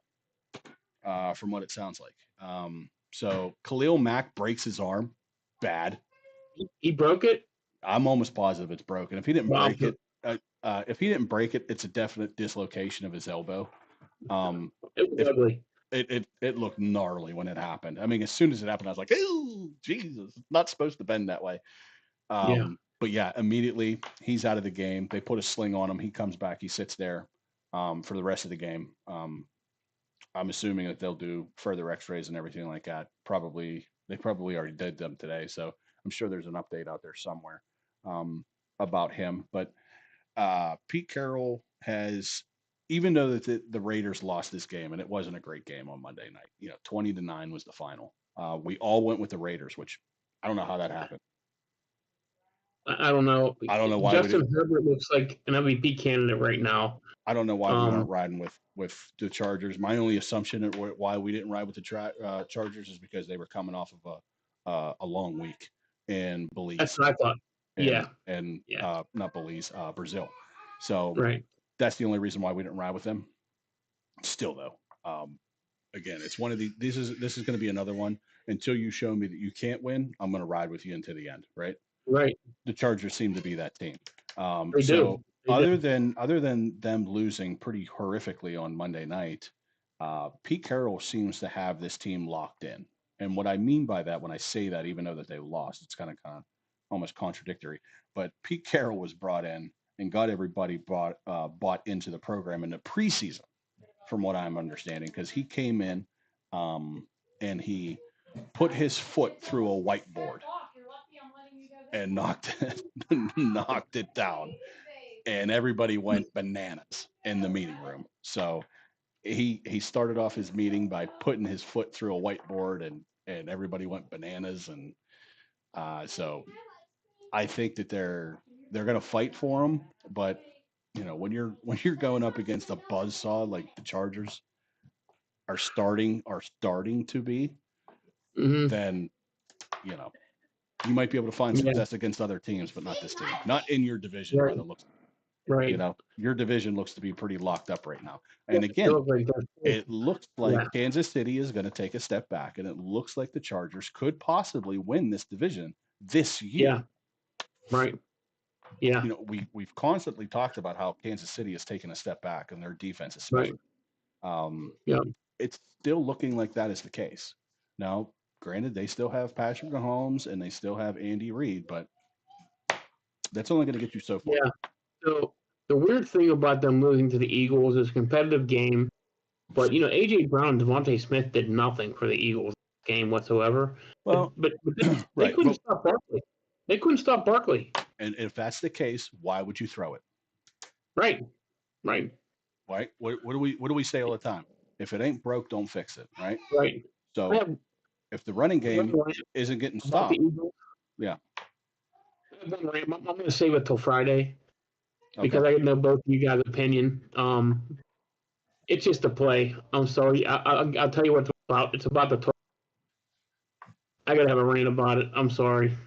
From what it sounds like. So Khalil Mack breaks his arm, bad. He broke it. I'm almost positive it's broken. If he didn't break it, it's a definite dislocation of his elbow. It was ugly. It looked gnarly when it happened. I mean, as soon as it happened, I was like, "Oh, Jesus! It's not supposed to bend that way." But yeah, immediately he's out of the game. They put a sling on him. He comes back. He sits there for the rest of the game. I'm assuming that they'll do further X-rays and everything like that. They probably already did them today, so I'm sure there's an update out there somewhere about him. But Pete Carroll has, even though that the Raiders lost this game and it wasn't a great game on Monday night, 20-9 was the final. We all went with the Raiders, which I don't know how that happened. I don't know. I don't know why Justin Herbert looks like an MVP candidate right now. I don't know why we weren't riding with the Chargers. My only assumption of why we didn't ride with the Chargers is because they were coming off of a long week in Belize. That's what I thought. And not Belize, Brazil. So right. That's the only reason why we didn't ride with them. Still though, again, it's one of the this is going to be another one. Until you show me that you can't win, I'm going to ride with you into the end. Right. Right. The Chargers seem to be that team. They do. Other than them losing pretty horrifically on Monday night, Pete Carroll seems to have this team locked in. And what I mean by that, when I say that, even though that they lost, it's kind of almost contradictory. But Pete Carroll was brought in and got everybody bought into the program in the preseason, from what I'm understanding, because he came in and he put his foot through a whiteboard and knocked it down, and everybody went bananas in the meeting room. So he started off his meeting by putting his foot through a whiteboard, and everybody went bananas. And so I think that they're going to fight for him, but when you're going up against a buzzsaw like the Chargers are starting to be, then you might be able to find success against other teams, but not this team, not in your division. Right. Right. Your division looks to be pretty locked up right now. And again, it looks like Kansas City is going to take a step back, and it looks like the Chargers could possibly win this division this year. Yeah. Right. Yeah. We've constantly talked about how Kansas City has taken a step back in their defense, especially. Right. It's still looking like that is the case. Now, granted, they still have Patrick Mahomes and they still have Andy Reid, but that's only going to get you so far. Yeah. So the weird thing about them losing to the Eagles is competitive game, but A.J. Brown and Devontae Smith did nothing for the Eagles game whatsoever. Well, but they couldn't stop Barkley. They couldn't stop Barkley. And if that's the case, why would you throw it? Right. Right. What do we say all the time? If it ain't broke, don't fix it. Right. Right. So if the running game isn't getting stopped, yeah. I'm going to save it till Friday because I know both of you guys' opinion. It's just a play. I'm sorry. I'll tell you what it's about. It's about the total. I gotta have a rant about it. I'm sorry.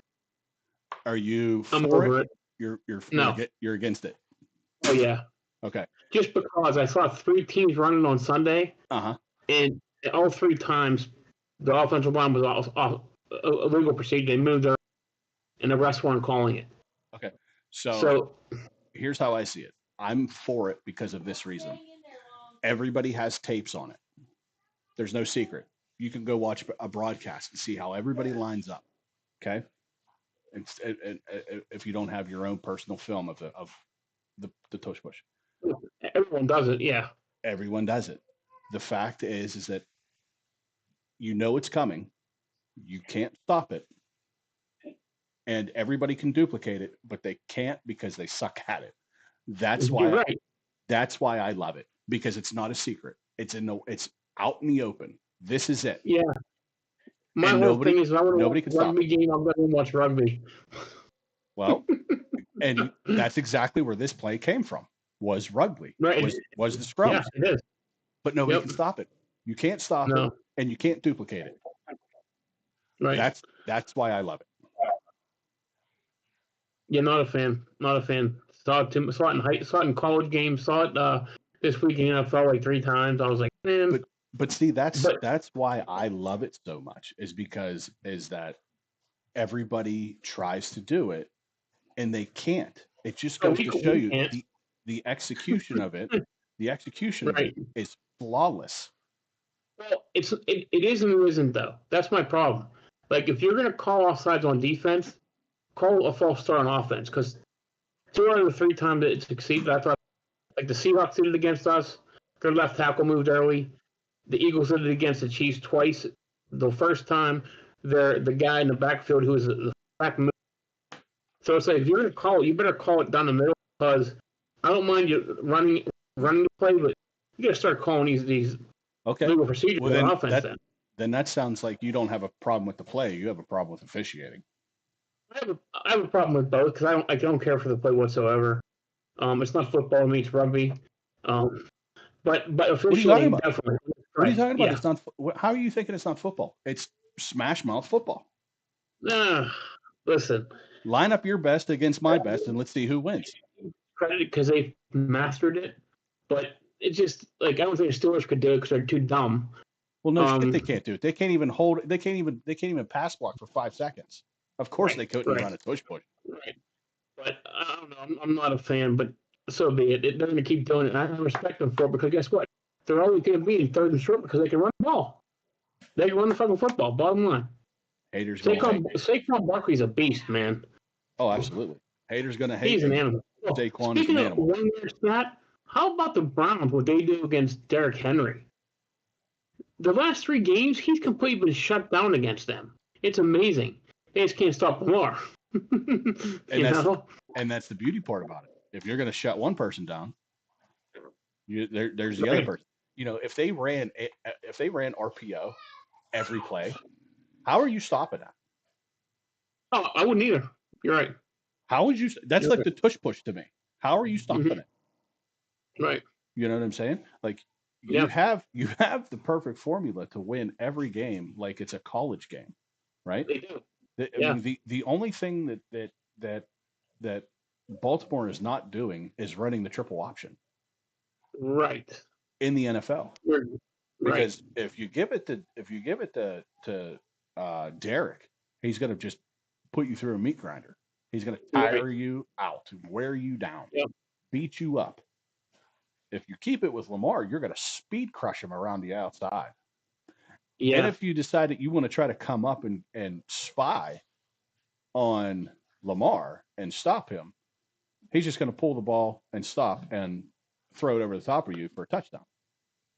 Are you for I'm over it? You're against it. Oh yeah. Okay. Just because I saw 3 teams running on Sunday, and all 3 times the offensive line was off a legal procedure. They moved their, and the refs weren't calling it. Okay. So here's how I see it. I'm for it because of this reason. Everybody has tapes on it. There's no secret. You can go watch a broadcast and see how everybody lines up. Okay. And if you don't have your own personal film of the tush push. Everyone does it, yeah. Everyone does it. The fact is that it's coming. You can't stop it. And everybody can duplicate it, but they can't because they suck at it. That's why I love it, because it's not a secret. It's out in the open. This is it. Yeah. My whole thing is, I want to watch a rugby game. I'm going to watch rugby. Well, and that's exactly where this play came from. Was rugby. Right. Was the scrums. Yeah, it is. But nobody can stop it. You can't stop it, and you can't duplicate it. Right. That's why I love it. Yeah, not a fan. Saw it in college games. Saw it this week in NFL like 3 times. I was like, man. But see, that's why I love it so much, is that everybody tries to do it and they can't. It just goes to show you the execution of it. The execution of it is flawless. Well, it is and it isn't, though. That's my problem. Like, if you're going to call offsides on defense, call a false start on offense, because 2 out of the 3 times that it succeeds, that's like the Seahawks did it against us. Their left tackle moved early. The Eagles did it against the Chiefs twice. The first time, the guy in the backfield who was the back move. So it's like, if you're going to call it, you better call it down the middle, because I don't mind you running the play, but you got to start calling these Okay. legal procedures Well, on offense. Then that sounds like you don't have a problem with the play. You have a problem with officiating. I have a problem with both because I don't care for the play whatsoever. It's not football to me; it's rugby. But officially, definitely. What are you talking about? Yeah. It's not. How are you thinking it's not football? It's smash mouth football. Listen. Line up your best against my best, and let's see who wins. Credit because they mastered it, but it's just like I don't think the Steelers could do it because they're too dumb. Well, no shit, they can't do it. They can't even hold. They can't even pass block for 5 seconds. Of course, they couldn't run a tush push. Right. But I don't know. I'm not a fan, but so be it. They're going to keep doing it. And I respect them for it because guess what? They're only going to be in third and short because they can run the ball. They can run the fucking football. Bottom line. Haters. Saquon Barkley's a beast, man. Oh, absolutely. Haters going to hate. He's an animal. Saquon is an animal. Speaking of stat, how about the Browns? What they do against Derrick Henry? The last 3 games, he's completely been shut down against them. It's amazing. They just can't stop Lamar. And that's the beauty part about it. If you're going to shut one person down, there's the other person. If they ran RPO every play, how are you stopping that? Oh, I wouldn't either. You're right. How would you? That's like the tush push to me. How are you stopping it? Right. You know what I'm saying? Like you have the perfect formula to win every game, like it's a college game, right? They do. I mean, the only thing that Baltimore is not doing is running the triple option. Right. In the NFL. Right. Because if you give it to Derek, he's going to just put you through a meat grinder. He's going to tire you out, wear you down, beat you up. If you keep it with Lamar, you're going to speed crush him around the outside. Yeah. And if you decide that you want to try to come up and spy on Lamar and stop him, he's just going to pull the ball and stop and throw it over the top of you for a touchdown.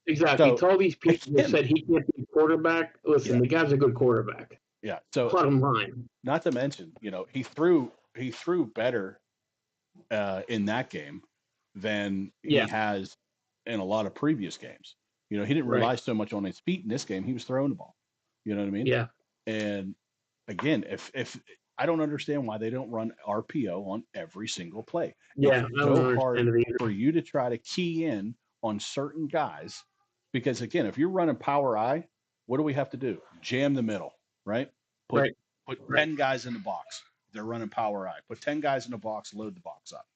Exactly. So, all these people that said he can't be a quarterback. Listen, the guy's a good quarterback. Yeah. So bottom line. Not to mention, he threw better in that game than he has in a lot of previous games. He didn't rely so much on his feet in this game. He was throwing the ball. You know what I mean? Yeah. And again, if I don't understand why they don't run RPO on every single play. Yeah. It's so hard for you to try to key in on certain guys. Because again, if you're running power I, what do we have to do? Jam the middle, right? Put 10 guys in the box. They're running power I. Put 10 guys in the box, load the box up.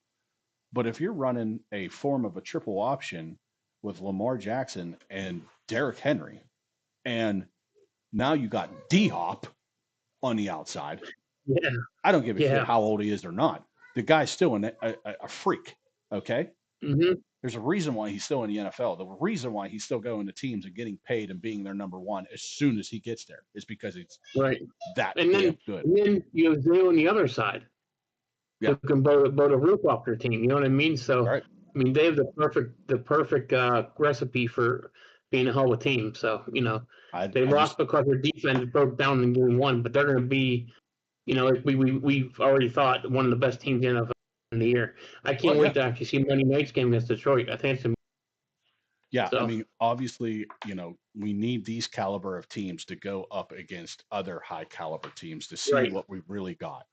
But if you're running a form of a triple option with Lamar Jackson and Derrick Henry, and now you got D-Hop on the outside. Yeah. I don't give a shit how old he is or not. The guy's still a freak, okay? Mm-hmm. There's a reason why he's still in the NFL. The reason why he's still going to teams and getting paid and being their number one as soon as he gets there is because it's that good. And then you have Zay on the other side. Yeah. Who can build a roof off their team. You know what I mean? So, I mean, they have the perfect recipe for being a hell of a team. So, they lost because their defense broke down in game 1, but they're going to be, we've already thought one of the best teams in the year. I can't wait to actually see Monday night's game against Detroit. I think it's I mean, obviously, we need these caliber of teams to go up against other high caliber teams to see what we really got,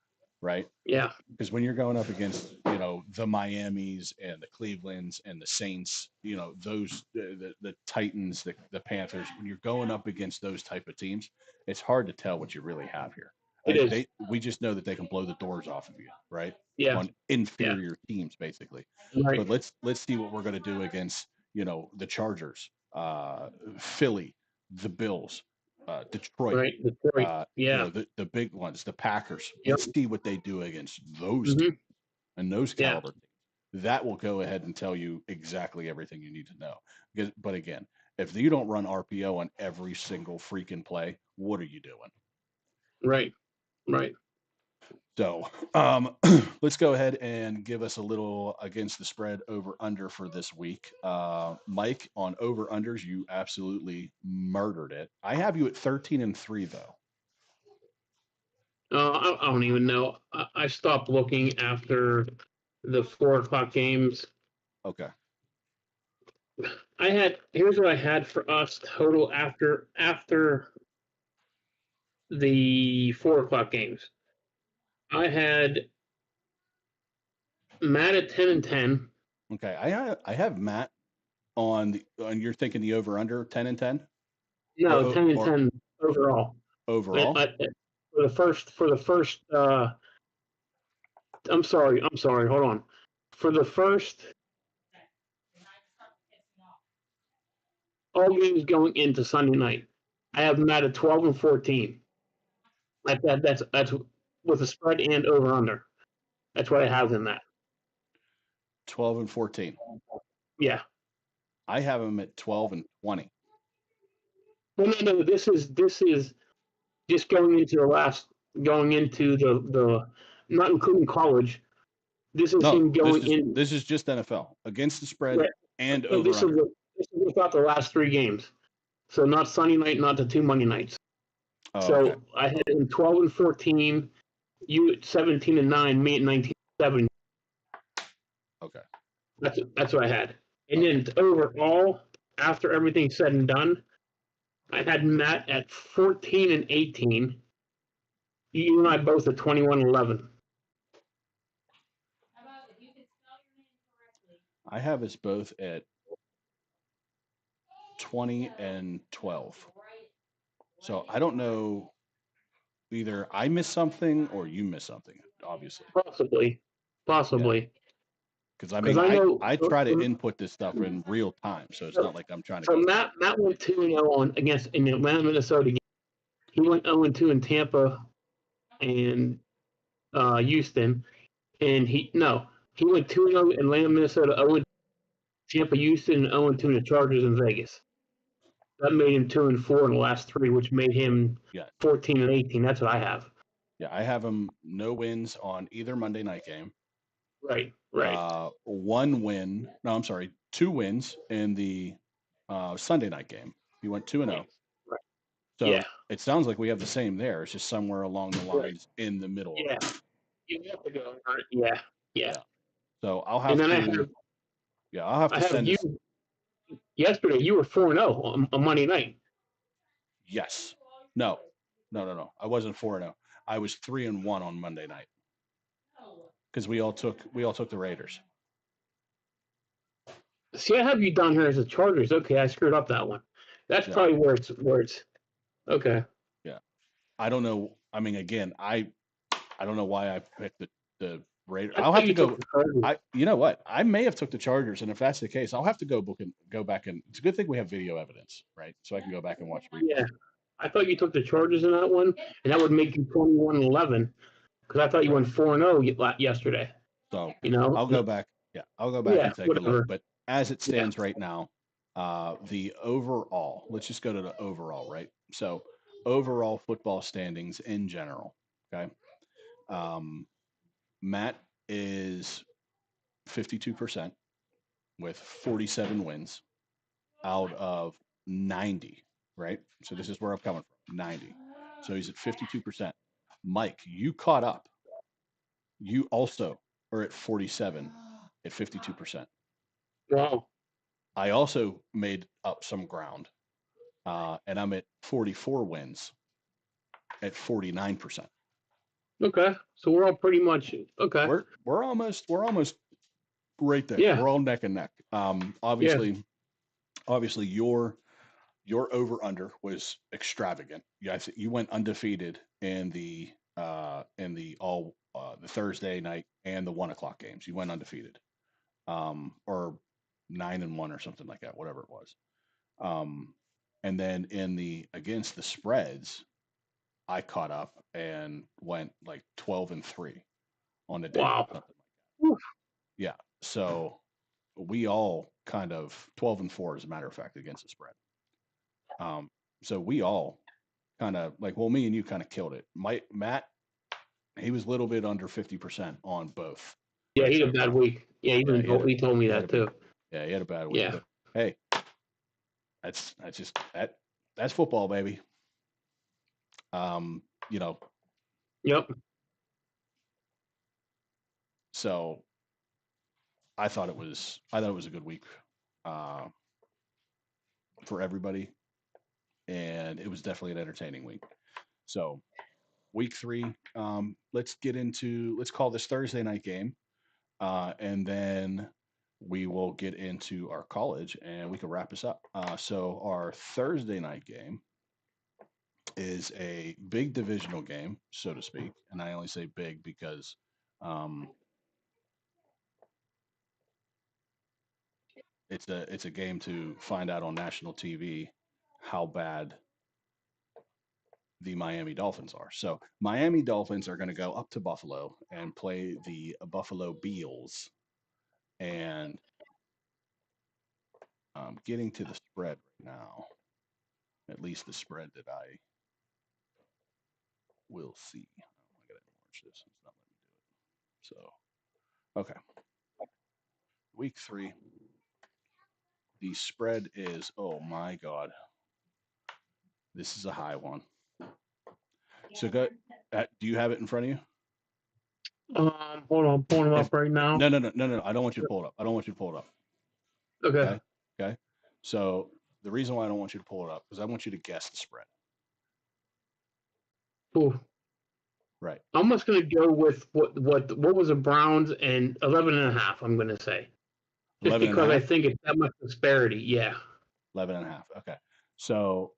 right? Yeah. Because when you're going up against, the Miamis and the Clevelands and the Saints, those the Titans, the Panthers, when you're going up against those type of teams, it's hard to tell what you really have here. We just know that they can blow the doors off of you, right? Yeah. On inferior teams, basically. Right. But let's see what we're going to do against, the Chargers, Philly, the Bills, Detroit. Right. Detroit. The big ones, the Packers. Yep. Let's see what they do against those teams and those caliber teams. That will go ahead and tell you exactly everything you need to know. But again, if you don't run RPO on every single freaking play, what are you doing? Right. So let's go ahead and give us a little against the spread over under for this week. Mike, on over unders, you absolutely murdered it. I have you at 13-3 though. I don't even know. I stopped looking after the 4 o'clock games. Okay. Here's what I had for us total after the 4 o'clock games. I had Matt at 10-10. Okay. I have Matt on you're thinking the over under 10 and 10 No, or 10 and or 10 overall. overall. For the first I'm sorry, hold on. For the first all games going into Sunday night, I have Matt at 12 and 14. That's with a spread and over under. That's what I have in that. 12 and 14. Yeah. I have him at 12 and 20. Well, no. This is just going into the not including college. This is No, him going in. this is just NFL against the spread Yeah, and so over under. this is without the last 3 games. So not Sunday night, not the 2 Monday nights. Oh, So okay. I had him 12 and 14, you at 17 and 9, me at 19 and 7. Okay. That's what I had. And then overall, after everything's said and done, I had Matt at 14 and 18. You and I both at 21-11. I have us both at 20 and 12. So I don't know, either I missed something or you missed something, obviously. Possibly. Because I 'Cause mean, I know I try to input this stuff in real time, so it's not like I'm trying to so go. Matt went 2-0 on against in the Atlanta Minnesota game. He went 0-2 in Tampa and Houston, and he went 2-0 in Atlanta Minnesota, 0 Tampa Houston, and 0-2 in the Chargers in Vegas. That made him 2-4 in the last 3, which made him 14 and 18. That's what I have. Yeah, I have him no wins on either Monday night game. Right. 1 win. No, I'm sorry, 2 wins in the Sunday night game. He went 2-0. Right. So it sounds like we have the same there. It's just somewhere along the lines in the middle. Yeah. You have to go. Yeah. So I'll have to. I'll have to send you. Yesterday, you were 4-0 on Monday night. Yes. No. I wasn't 4-0. I was 3-1 on Monday night because we all took the Raiders. See, I have you down here as the Chargers. Okay, I screwed up that one. That's probably where it's. Okay. Yeah, I don't know. I mean, again, I don't know why I picked the Raiders. I'll have to go. You know what? I may have took the Chargers, and if that's the case, I'll have to go back and. It's a good thing we have video evidence, right? So I can go back and watch. Yeah, I thought you took the Chargers in that one, and that would make you 21-11. Because I thought you went 4-0 yesterday. So I'll go back. Yeah, I'll go back and take a look. But as it stands right now, the overall. Let's just go to the overall, right? So overall football standings in general. Okay. Matt is 52% with 47 wins out of 90, right? So this is where I'm coming from, 90. So he's at 52%. Mike, you caught up. You also are at 47 at 52%. Wow. I also made up some ground, and I'm at 44 wins at 49%. Okay, so we're all pretty much okay. We're almost right there. Yeah. We're all neck and neck. Obviously your over under was extravagant. You went undefeated in the Thursday night and the 1 o'clock games. You went undefeated, or 9-1 or something like that, whatever it was. And then against the spreads, I caught up and went like 12-3 on the day. Wow. Yeah. So we all kind of 12-4, as a matter of fact, against the spread. So we all kind of me and you kind of killed it. Matt, he was a little bit under 50% on both. Yeah, he had a bad week. Yeah, he told me that too. Yeah, he had a bad week. Yeah. But hey, that's football, baby. Yep. So I thought it was a good week uh, for everybody, and it was definitely an entertaining week. So week 3, let's call this Thursday night game, and then we will get into our college, and we can wrap this up. So our Thursday night game is a big divisional game, so to speak, and I only say big because um, it's a game to find out on national TV how bad the Miami Dolphins are. So Miami Dolphins are going to go up to Buffalo and play the Buffalo Bills, and getting to the spread right now. At least the spread that I will see. Oh, I gotta enlarge this. It's not letting me do it. So okay, week 3. The spread is, oh my god, this is a high one. So go. Do you have it in front of you? Hold on, pulling it up right now. No. I don't want you to pull it up. I don't want you to pull it up. Okay. Okay. Okay. So the reason why I don't want you to pull it up is I want you to guess the spread. Ooh. Right. I'm just gonna go with what was the Browns and 11.5. I'm gonna say just 11 because I think it's that much disparity. Yeah. 11.5. Okay. So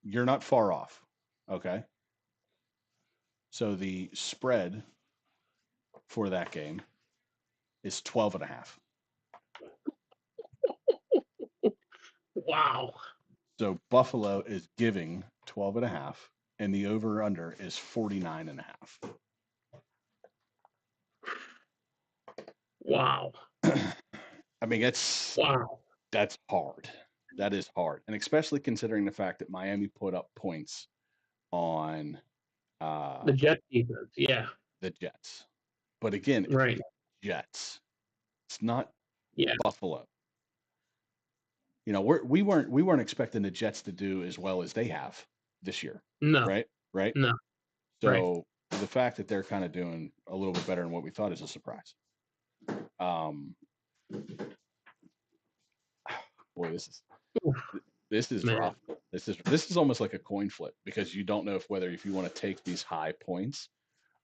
you're not far off. Okay. So the spread for that game is 12.5. Wow. So Buffalo is giving 12.5, and the over under is 49.5. Wow. I mean, that's hard. That is hard, and especially considering the fact that Miami put up points on the Jets defense. Yeah. The Jets. But again, it's right. Jets. It's not Yeah. Buffalo. You know, we weren't expecting the Jets to do as well as they have this year. No. Right? No. So the fact that they're kind of doing a little bit better than what we thought is a surprise. Boy, this is rough. This is almost like a coin flip because you don't know if you want to take these high points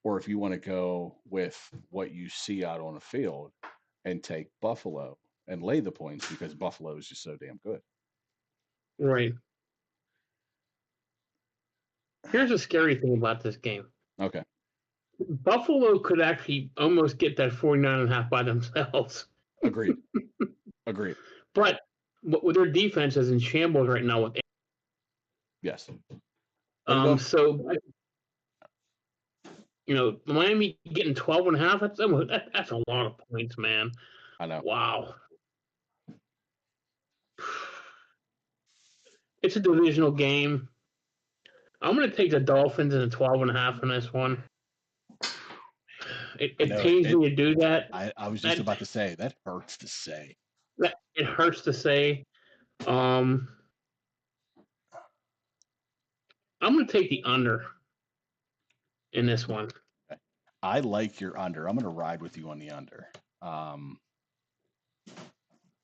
or if you want to go with what you see out on the field and take Buffalo and lay the points because Buffalo is just so damn good. Right. Here's a scary thing about this game. Okay. Buffalo could actually almost get that 49.5 by themselves. Agreed. But with their defense is in shambles right now. With yes. So you know, Miami getting 12.5. That's a lot of points, man. I know. Wow. It's a divisional game. I'm going to take the Dolphins and the 12.5 in this one. It pains me to do that. I was just about to say that hurts to say. It hurts to say. I'm going to take the under in this one. I like your under. I'm going to ride with you on the under.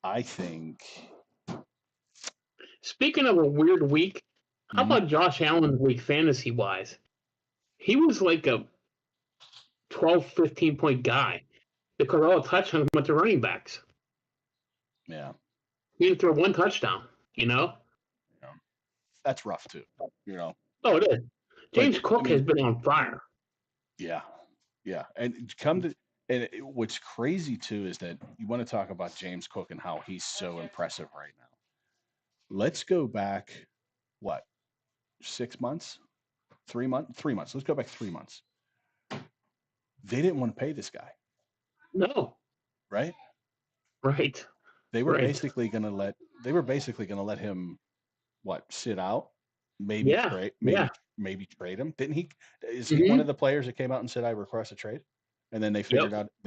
I think. Speaking of a weird week, how about Josh Allen's week fantasy wise? He was like a 12, 15 point guy because all the touchdowns went to running backs. Yeah. He didn't throw one touchdown, you know? Yeah. That's rough too, you know? Oh, it is. James Cook has been on fire. Yeah. Yeah. And what's crazy too is that you want to talk about James Cook and how he's so impressive right now. Let's go back, 6 months? 3 months? 3 months. Let's go back 3 months. They didn't want to pay this guy. No. Right? Right. They were basically going to let him sit out, maybe trade him. Didn't he? Is he one of the players that came out and said I request a trade? And then they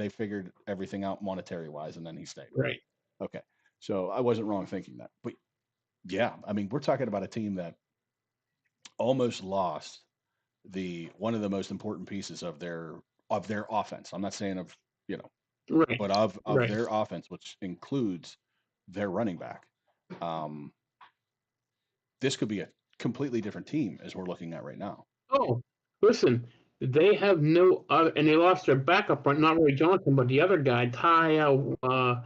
figured everything out monetary wise, and then he stayed. Right. Okay. So I wasn't wrong thinking that. But yeah, I mean, we're talking about a team that almost lost one of the most important pieces of their offense. I'm not saying Right. but of Right. their offense, which includes their running back, um, this could be a completely different team as we're looking at right now. Oh, listen, they have no other, and they lost their backup, not Roy Johnson, but the other guy, Ty.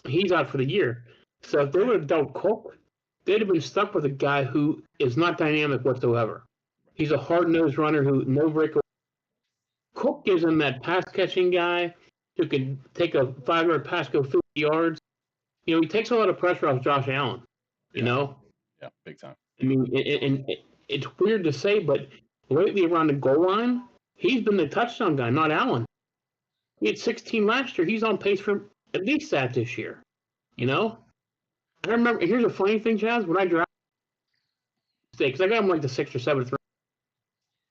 He's out for the year. So if they would have dealt Cook, they'd have been stuck with a guy who is not dynamic whatsoever. He's a hard nosed runner who no breakaway. Cook gives him that pass catching guy who can take a 5 yard pass, go 50 yards. He takes a lot of pressure off Josh Allen. You Yeah, know, yeah, big time. I mean, it's weird to say, but lately around the goal line, he's been the touchdown guy, not Allen. He had 16 last year. He's on pace for at least that this year. I remember. Here's a funny thing, Chaz. When I drafted, because I got him like the 6th or 7th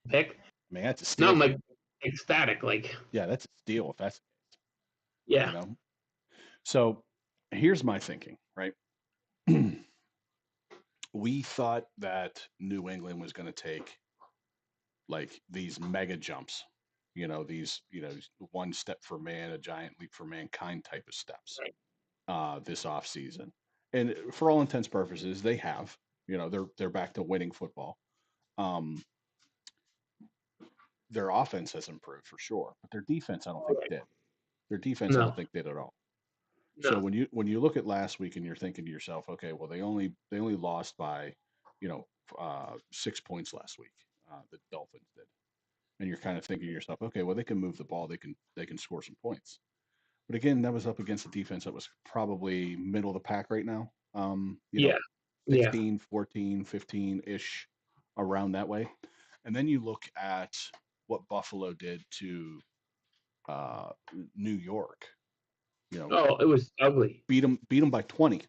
pick. Man, that's a steal. Now I'm like ecstatic. Like, yeah, that's a steal if that's yeah. So here's my thinking, right? We thought that New England was going to take like these mega jumps, these, one step for man, a giant leap for mankind type of steps this off season. And for all intents purposes, they have, they're back to winning football. Their offense has improved for sure, but their defense, I don't think did. Their defense, I don't think did at all. No. So when you look at last week and you're thinking to yourself, okay, well they only lost by 6 points last week. The Dolphins did, and you're kind of thinking to yourself, okay, well they can move the ball, they can score some points. But again, that was up against a defense that was probably middle of the pack right now. 16, 14, 15 ish, around that way. And then you look at what Buffalo did to New York. It was ugly. Beat them by 20,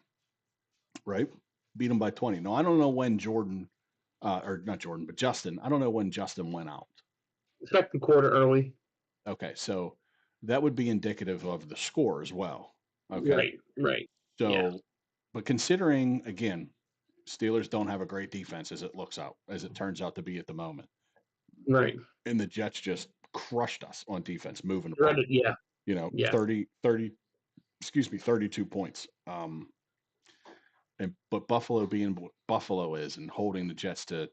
right? Beat them by 20. Now I don't know when Jordan, or not Jordan, but Justin. I don't know when Justin went out. Second quarter early. Okay, so that would be indicative of the score as well. Okay, right. So, but considering again, Steelers don't have a great defense as it turns out to be at the moment. Right. And the Jets just crushed us on defense, moving the ball. Yeah. 32 points. But Buffalo being what Buffalo is and holding the Jets to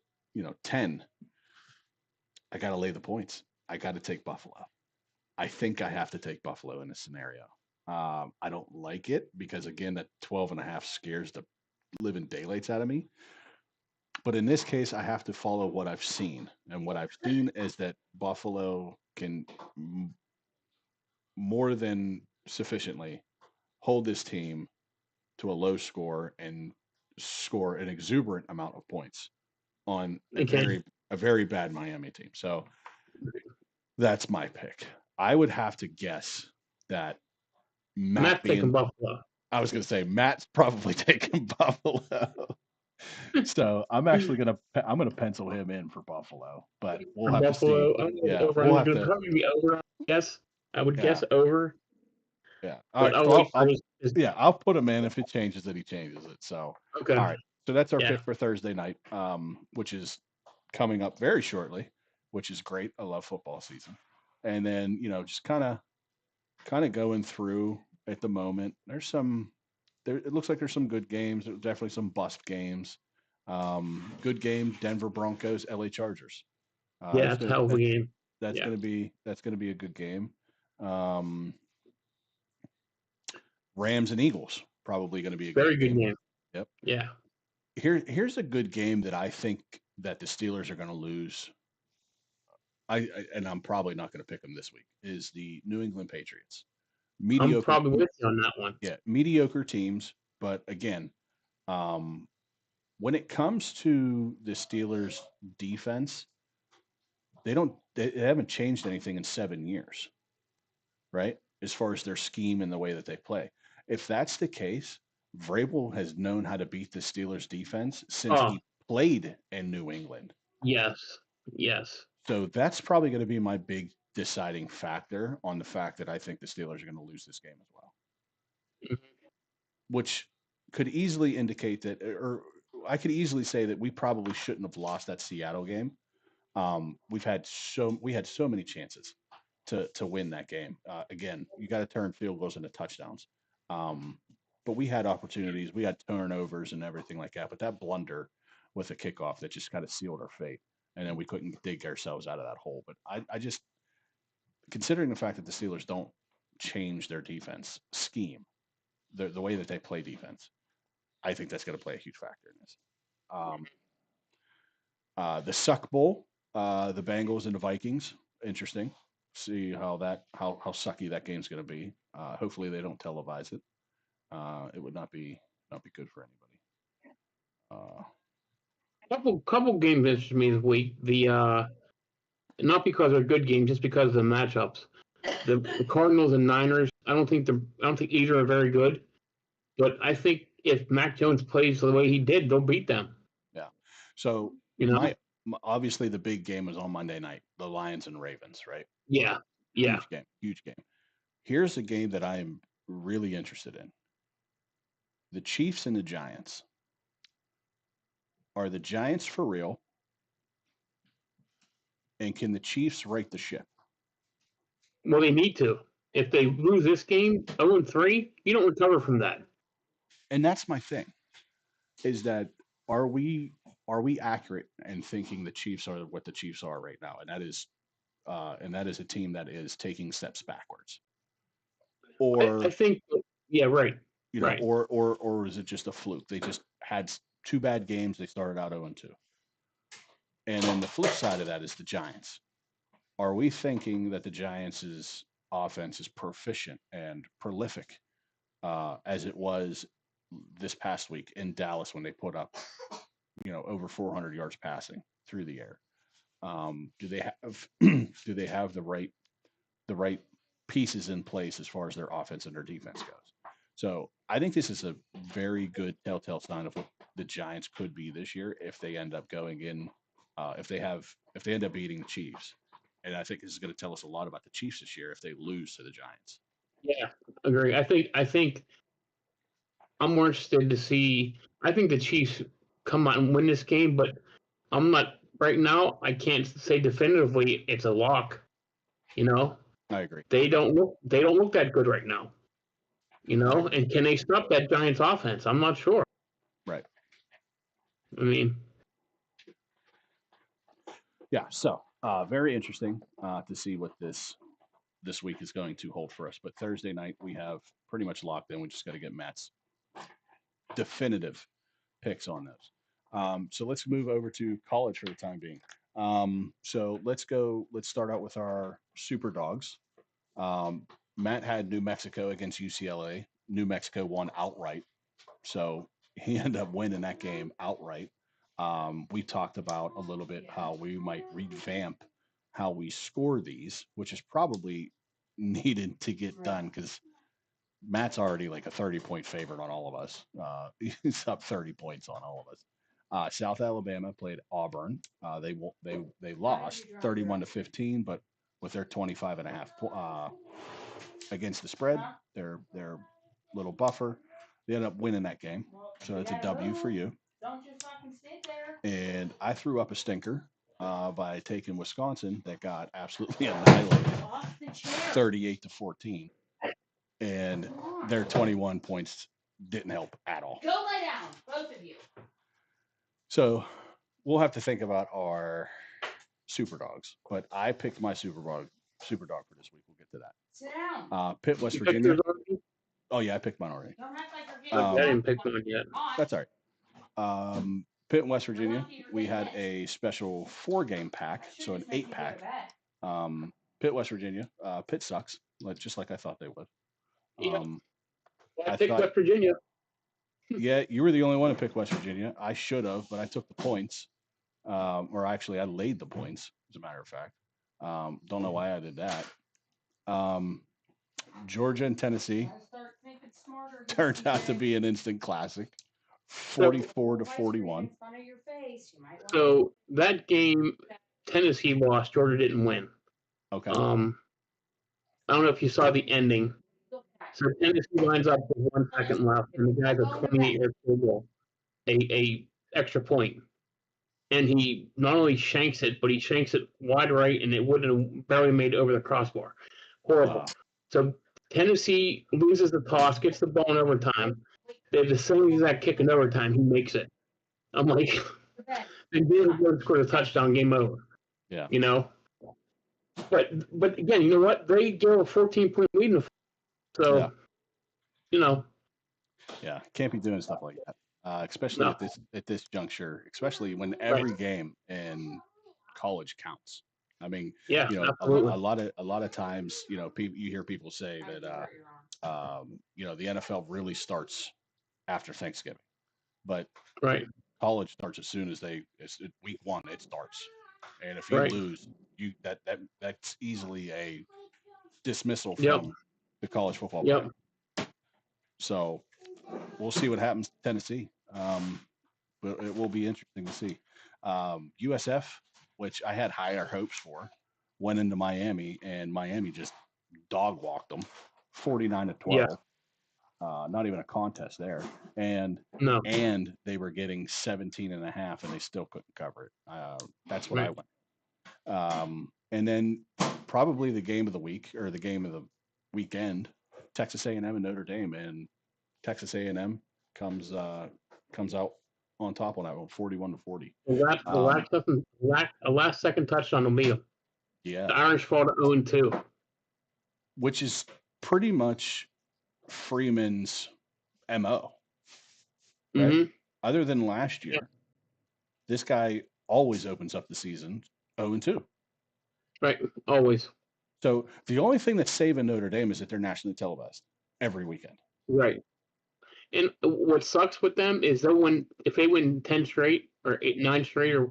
10, I got to lay the points. I got to take Buffalo. I think I have to take Buffalo in this scenario. I don't like it because again, that 12.5 scares the living daylights out of me. But in this case, I have to follow what I've seen, and what I've seen is that Buffalo can more than sufficiently hold this team to a low score and score an exuberant amount of points on a very bad Miami team. So that's my pick. I would have to guess that Matt's taking Buffalo. I was going to say Matt's probably taking Buffalo. So I'm actually going to pencil him in for Buffalo, but we'll have Buffalo, to see. Yeah, we'll have to probably be over. I would guess over. Yeah. All right. I'll put him in. If it changes it, he changes it. So okay. All right. So that's our pick for Thursday night, which is coming up very shortly, which is great. I love football season. And then, just kind of going through at the moment. It looks like there's some good games. There's definitely some bust games. Good game, Denver Broncos, LA Chargers. That's a hell of a game. That's going to be a good game. Rams and Eagles, probably going to be a very good game. Yep. Yeah. Here's a good game that I think that the Steelers are going to lose. And I'm probably not going to pick them this week. Is the New England Patriots? Mediocre. I'm probably with you on that one. Yeah, mediocre teams, but again, when it comes to the Steelers' defense, they haven't changed anything in 7 years, right? As far as their scheme and the way that they play. If that's the case, Vrabel has known how to beat the Steelers' defense since he played in New England. Yes. So that's probably going to be my big deciding factor on the fact that I think the Steelers are going to lose this game as well. Mm-hmm. Which could easily indicate that, or I could easily say that we probably shouldn't have lost that Seattle game. We had so many chances to win that game. Again, you got to turn field goals into touchdowns. Um, but we had opportunities, we had turnovers and everything like that. But that blunder with a kickoff that just kind of sealed our fate, and then we couldn't dig ourselves out of that hole. But I just considering the fact that the Steelers don't change their defense scheme, the way that they play defense, I think that's going to play a huge factor in this. Um, the Suck Bowl, the Bengals and the Vikings, interesting. See how sucky that game's going to be. Hopefully they don't televise it. It would not be good for anybody. Uh, Couple games interest me this week. The not because they're good games, just because of the matchups. The Cardinals and Niners. I don't think either are very good, but I think if Mac Jones plays the way he did, they'll beat them. yeah. So You know? obviously the big game is on Monday night, the Lions and Ravens, right? Yeah. Yeah. Huge game. Here's a game that I am really interested in. The Chiefs and the Giants. Are the Giants for real? And can the Chiefs right the ship? Well, they need to. If they lose this game, 0-3, you don't recover from that. And that's my thing. Is that are we accurate in thinking the Chiefs are what the Chiefs are right now? And that is a team that is taking steps backwards. Or I think, yeah, right. You know, right. or is it just a fluke? They just had two bad games. They started out 0-2. And then the flip side of that is the Giants. Are we thinking that the Giants' offense is proficient and prolific as it was this past week in Dallas when they put up, over 400 yards passing through the air? Do they have the right pieces in place as far as their offense and their defense goes? So I think this is a very good telltale sign of what the Giants could be this year if they end up going in, if they end up beating the Chiefs. And I think this is going to tell us a lot about the Chiefs this year if they lose to the Giants. Yeah, agree. I think I'm more interested to see. I think the Chiefs come out and win this game, but I'm not right now. I can't say definitively it's a lock. I agree. They don't look that good right now. And can they stop that Giants offense? I'm not sure. Right. I mean, yeah. So very interesting to see what this week is going to hold for us. But Thursday night we have pretty much locked in. We just got to get Matt's definitive picks on those. So let's move over to college for the time being. So let's start out with our super dogs. Matt had New Mexico against UCLA. New Mexico won outright. So he ended up winning that game outright. We talked about a little bit how we might revamp how we score these, which is probably needed to get done because Matt's already like a 30-point favorite on all of us. He's up 30 points on all of us. South Alabama played Auburn. They lost 31-15, but with their 25.5 against the spread, their little buffer, they ended up winning that game. So it's a W for you. Don't just fucking sit there. And I threw up a stinker by taking Wisconsin that got absolutely annihilated, 38-14, and their 21 points didn't help at all. Go lay down, both of you. So we'll have to think about our super dogs, but I picked my super dog for this week. We'll get to that. Sit down. Pitt, West Virginia. Oh yeah, I picked mine already. Don't act like you're I getting didn't pick one yet. That's all right. Pitt and West Virginia, we had a special 4-game pack, so an 8-pack. Pitt, West Virginia. Pitt sucks, just like I thought they would. I picked West Virginia. Yeah, you were the only one to pick West Virginia. I should have, but I took the points. Or actually, I laid the points, as a matter of fact. Don't know why I did that. Georgia and Tennessee turns out to be an instant classic, 44-41. So that game, Tennessee lost. Georgia didn't win. Okay. I don't know if you saw the ending. So Tennessee lines up with 1 second left, and the guy's a 28-yard field goal, a extra point. and he not only shanks it, but he shanks it wide right, and it would have barely made it over the crossbar. Horrible. Wow. So Tennessee loses the toss, gets the ball in overtime. They have the same exact kick in overtime. He makes it. I'm like, and David Jones scored a touchdown, game over. Yeah. You know? But again, you know what? They give a 14-point lead in the so, Yeah. you know. Yeah, can't be doing stuff like that, especially at this juncture, especially when every game in college counts. I mean, Yeah, you know, absolutely. a lot of times, you know, you hear people say that, you know, the NFL really starts after Thanksgiving, but Right. college starts as soon as it's week 1. It starts, and if you Right. lose, that's easily a dismissal Yep. from the college football Yep. program. So we'll see what happens to Tennessee. But it will be interesting to see. USF, which I had higher hopes for, went into Miami, and Miami just dog walked them, 49-12. Yeah. Not even a contest there, and No. and they were getting 17.5, and they still couldn't cover it. That's what I went. And then probably the game of the week or the game of the weekend, Texas A&M and Notre Dame, and Texas A&M comes out on top on that one, 41-40. A last second touchdown to lead them. Yeah, the Irish fall to 0-2, which is pretty much Freeman's MO. Right? Mm-hmm. Other than last year, this guy always opens up the season 0-2. Right, always. So the only thing that's saving Notre Dame is that they're nationally televised every weekend. Right. And what sucks with them is if they win 10 straight or 9 straight, or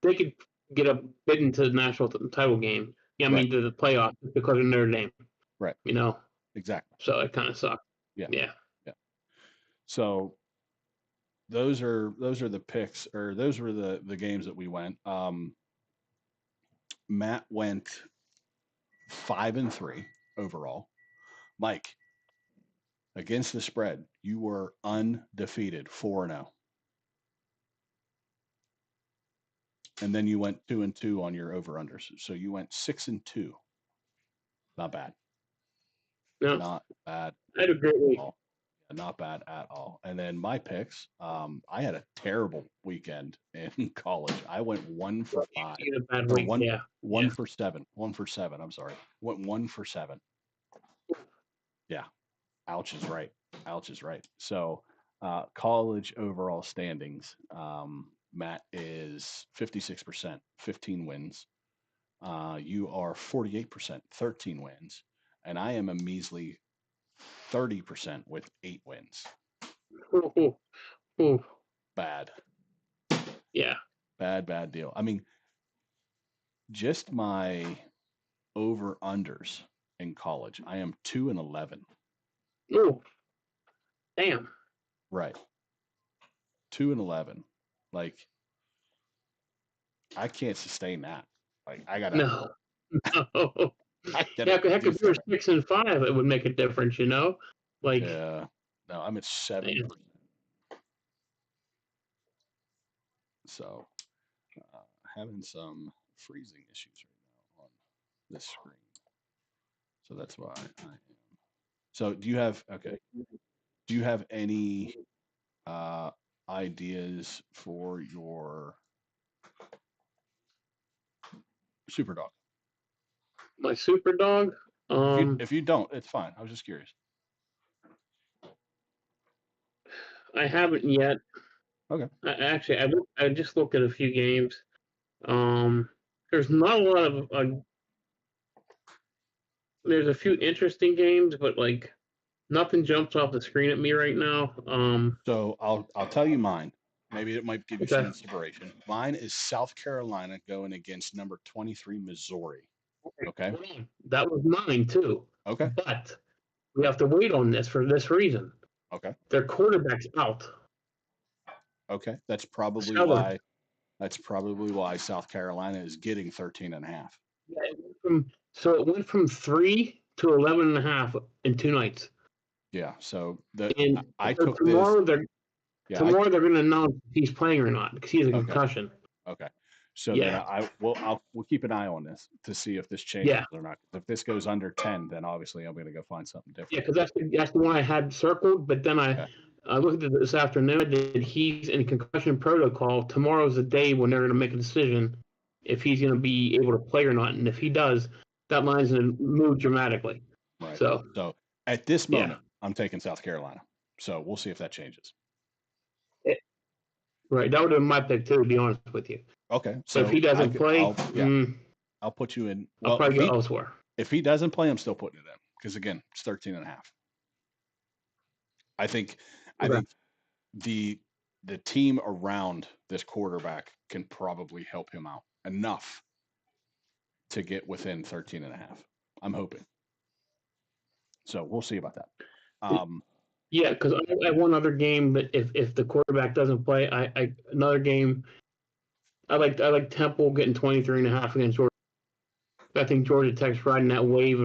they could get a bid into the national title game. Yeah, I mean to the playoff because of Notre Dame. Right. You know. Exactly. So it kind of sucks. Yeah. Yeah. Yeah. So those are the picks, or those were the games that we went. Matt went 5-3 overall. Mike, against the spread, you were undefeated, 4-0. And then you went 2-2 on your over-unders. So you went 6-2. Not bad. No. Not bad. I had a great week. Not bad at all. And then my picks, I had a terrible weekend in college. I went 1 for 5. You had a bad week, yeah. 1 for 7. 1 for 7. I'm sorry. Went 1 for 7. Yeah. Ouch is right. Ouch is right. So college overall standings, Matt is 56%, 15 wins. You are 48%, 13 wins. And I am a measly 30% with 8 wins. Bad. Yeah. Bad deal. I mean, just my over-unders in college, I am 2-11. Oh, damn. Right. 2-11. Like, I can't sustain that. Like, I gotta. No. Heck, if you were 6-5, it would make a difference, you know? Like, yeah. No, I'm at 7%. So, having some freezing issues right now on this screen. So that's why I am. So do you have any ideas for your super dog? My super dog? If you don't, it's fine. I was just curious. I haven't yet. Okay. I just looked at a few games. There's not a lot of. There's a few interesting games, but like nothing jumps off the screen at me right now. So I'll tell you mine. Maybe it might give you some inspiration. Mine is South Carolina going against number 23 Missouri. Okay. That was mine too. Okay. But we have to wait on this for this reason. Okay. Their quarterback's out. Okay. That's probably why South Carolina is getting 13.5. Yeah, it went from 3 to 11.5 in 2 nights. Yeah. So tomorrow they're going to announce if he's playing or not because he has a concussion. Okay. So Yeah. we'll keep an eye on this to see if this changes or not. If this goes under 10, then obviously I'm going to go find something Yeah, different. because that's the one I had circled. But then Okay. I looked at it this afternoon. That he's in concussion protocol. Tomorrow's the day when they're going to make a decision if he's going to be able to play or not. And if he does, that line's going to move dramatically. Right. So at this moment, I'm taking South Carolina. So we'll see if that changes. Right. That would have been my pick too, to be honest with you. Okay. So if he doesn't play, I'll put you in. I'll probably go elsewhere. If he doesn't play, I'm still putting it in because again, it's 13.5. I think the team around this quarterback can probably help him out enough to get within 13.5. I'm hoping. So we'll see about that. Yeah, because I have one other game that if the quarterback doesn't play, another game. I like Temple getting 23.5 against Georgia. I think Georgia Tech's riding that wave,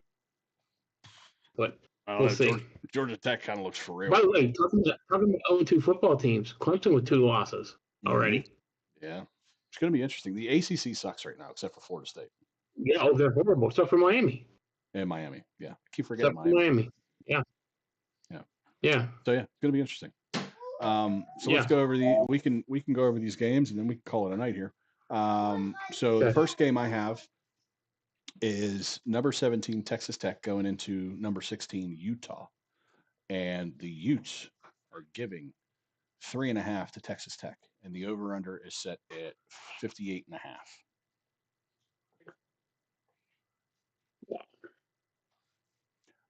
but we'll see. Georgia Tech kind of looks for real. By the way, talking about 0-2 football teams, Clemson with 2 losses already. Yeah, it's going to be interesting. The ACC sucks right now, except for Florida State. Yeah, they're horrible, except for Miami. And Miami, yeah. I keep forgetting Miami. Yeah. So yeah, it's going to be interesting. Let's go over we can go over these games and then we can call it a night here. The first game I have is number 17 Texas Tech going into number 16 Utah, and the Utes are giving 3.5 to Texas Tech, and the over under is set at 58.5.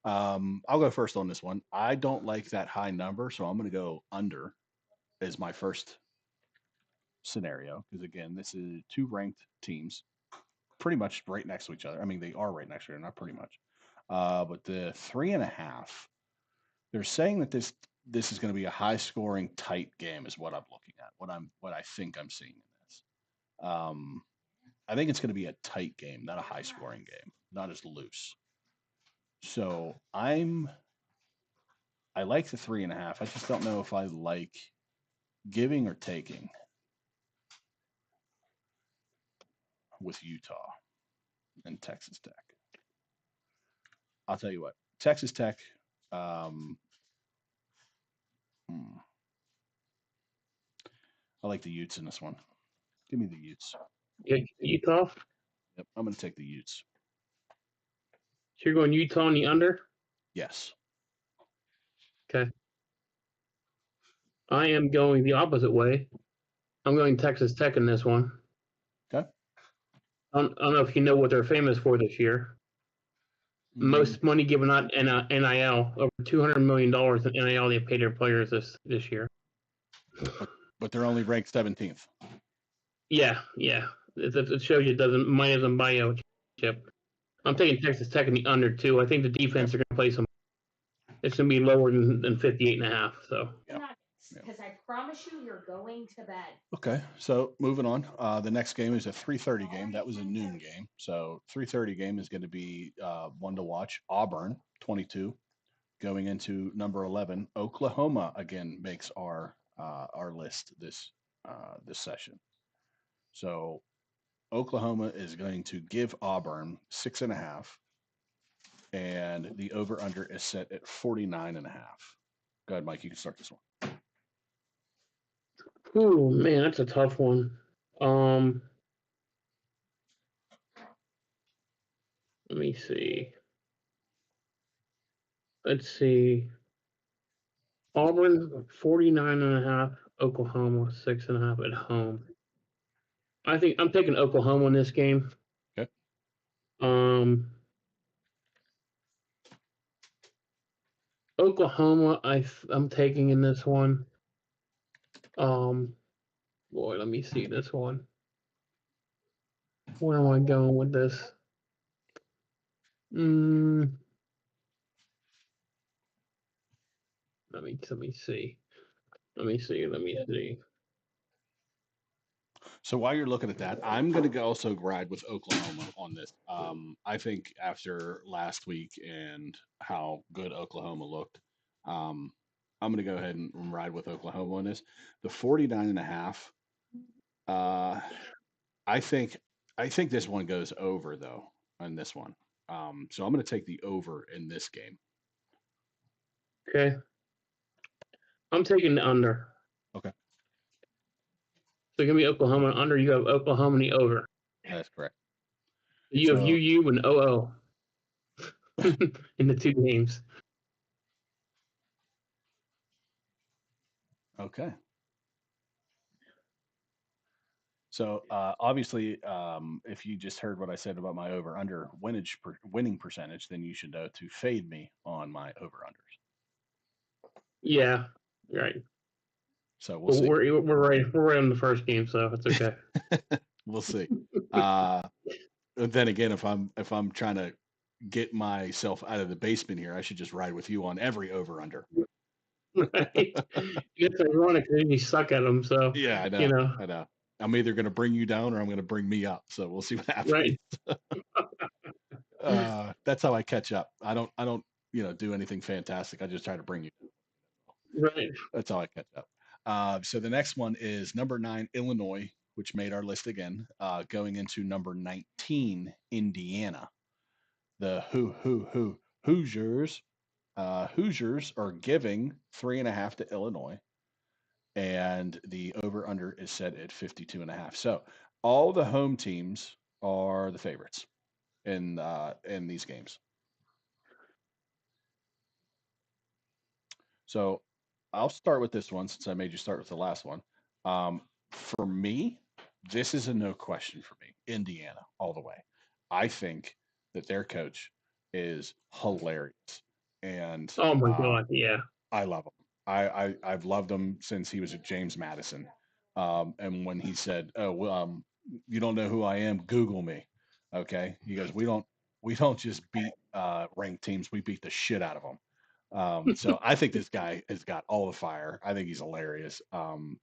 I'll go first on this one. I don't like that high number, so I'm going to go under as my first scenario because again, this is 2 ranked teams, pretty much right next to each other. I mean, they are right next to each other, not pretty much. But the 3.5, they're saying that this is going to be a high-scoring, tight game, is what I'm looking at. What I think I'm seeing in this. I think it's going to be a tight game, not a high-scoring game, not as loose. So I like the 3.5. I just don't know if I like giving or taking with Utah and Texas Tech. I'll tell you what, Texas Tech. I like the Utes in this one. Give me the Utes. Utah? Yep, I'm going to take the Utes. So you're going Utah on the under? Yes. Okay. I am going the opposite way. I'm going Texas Tech in this one. Okay. I don't know if you know what they're famous for this year. Most money given out in NIL, over $200 million in NIL they paid their players this year. But they're only ranked 17th. Yeah. It shows you money doesn't buy you a championship. I'm taking Texas Tech in the under too. I think the defense are going to play some. It's going to be lower than 58.5. So. Because I promise you're going to bed. Okay, so moving on. The next game is a 3:30 game. That was a noon game. So 3:30 game is going to be one to watch. Auburn 22 going into number 11. Oklahoma again makes our list this session. So Oklahoma is going to give Auburn 6.5, and the over under is set at 49.5. Go ahead, Mike. You can start this one. Oh man, that's a tough one. Let me see. Let's see. Auburn 49.5, Oklahoma 6.5 at home. I think I'm taking Oklahoma in this game. Okay. Oklahoma, I'm taking in this one. Boy, let me see this one. Where am I going with this? Let me see. So while you're looking at that, I'm going to also ride with Oklahoma on this. I think after last week and how good Oklahoma looked, I'm going to go ahead and ride with Oklahoma on this. The 49.5, I think this one goes over though on this one. So I'm going to take the over in this game. Okay. I'm taking the under. Okay. So give me Oklahoma under. You have Oklahoma in the over. That's correct. You have So- UU and OO in the two games. Okay. So obviously, if you just heard what I said about my over under winning percentage, then you should know to fade me on my over unders. Yeah, right. So we'll see. We're right on the first game, so it's okay. We'll see. Then again, if I'm trying to get myself out of the basement here, I should just ride with you on every over under. Right. It's ironic because you suck at them, so Yeah, I know. you know. I know. I'm either going to bring you down or I'm going to bring me up. So we'll see what happens. Right. That's how I catch up. I don't do anything fantastic. I just try to bring you. Right. That's how I catch up. So the next one is number 9, Illinois, which made our list again, going into number 19, Indiana. The Hoosiers. Hoosiers are giving 3.5 to Illinois, and the over under is set at 52.5. So all the home teams are the favorites in these games. So I'll start with this one since I made you start with the last one. For me, this is a no question for me. Indiana, all the way. I think that their coach is hilarious, and Oh my God, yeah. I love him. I've loved him since he was at James Madison. And when he said, "Oh, well, you don't know who I am? Google me." Okay, he goes, "We don't just beat ranked teams; we beat the shit out of them." So I think this guy has got all the fire. I think he's hilarious. I'm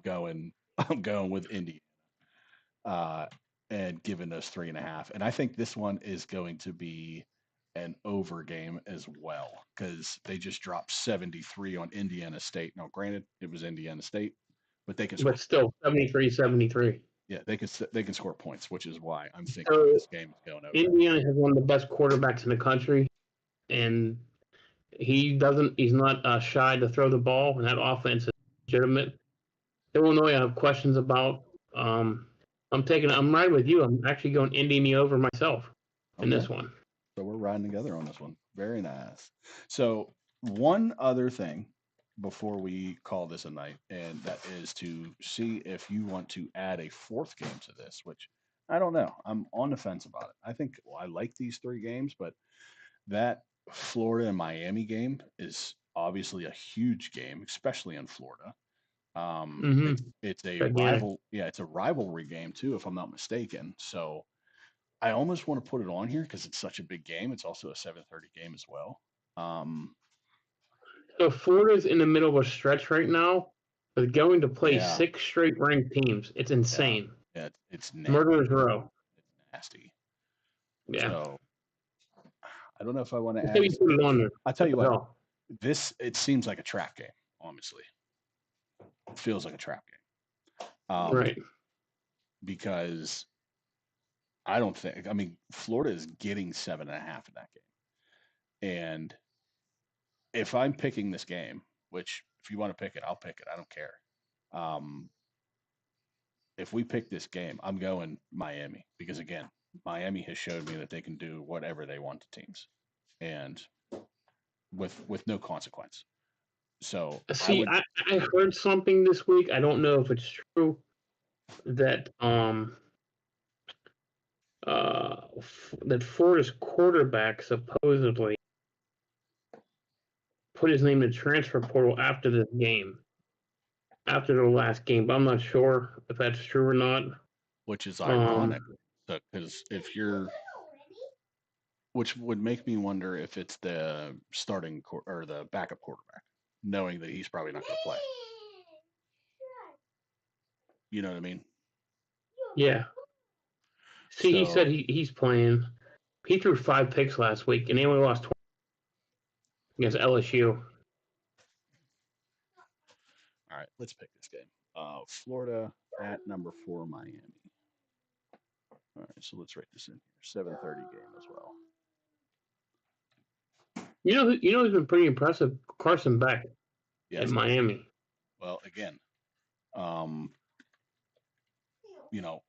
going with Indy, and giving those 3.5. And I think this one is going to be an over game as well because they just dropped 73 on Indiana State. Now, granted, it was Indiana State, but they can score. But still, 73-73. Yeah, they can score points, which is why I'm thinking So, this game is going over. Indiana has one of the best quarterbacks in the country, and he's not shy to throw the ball, and that offense is legitimate. Illinois, I have questions about. I'm right with you. I'm actually going Indy over myself in this one. So we're riding together on this one. Very nice. So one other thing before we call this a night, and that is to see if you want to add a fourth game to this, which I don't know. I'm on the fence about it. I think I like these 3 games, but that Florida and Miami game is obviously a huge game, especially in Florida. It's a rival. Yeah, it's a rivalry game too, if I'm not mistaken. So I almost want to put it on here because it's such a big game. It's also a 7:30 game as well. So Florida's in the middle of a stretch right now, but going to play Yeah. 6 straight ranked teams. It's insane. Yeah, it's nasty. Murderer's row. It's nasty. Yeah. So I don't know if I want to Let's add. say you put it on there. I'll tell you what. No. It seems like a trap game. Honestly, it feels like a trap game. Right. Because I don't think. I mean, Florida is getting 7.5 in that game, and if I'm picking this game, which if you want to pick it, I'll pick it. I don't care. If we pick this game, I'm going Miami because again, Miami has showed me that they can do whatever they want to teams, and with no consequence. So see, I heard something this week. I don't know if it's true that that Florida's quarterback supposedly put his name in the transfer portal after this game, after the last game. But I'm not sure if that's true or not. Which is ironic, because which would make me wonder if it's the starting or the backup quarterback, knowing that he's probably not going to play. You know what I mean? Yeah. See, he said he's playing. He threw 5 picks last week, and they only lost 20 against LSU. All right, let's pick this game. Florida at number 4, Miami. right, so let's write this in here. 7:30 game as well. Who's been pretty impressive? Carson Beck at Yes. Miami. Well, again,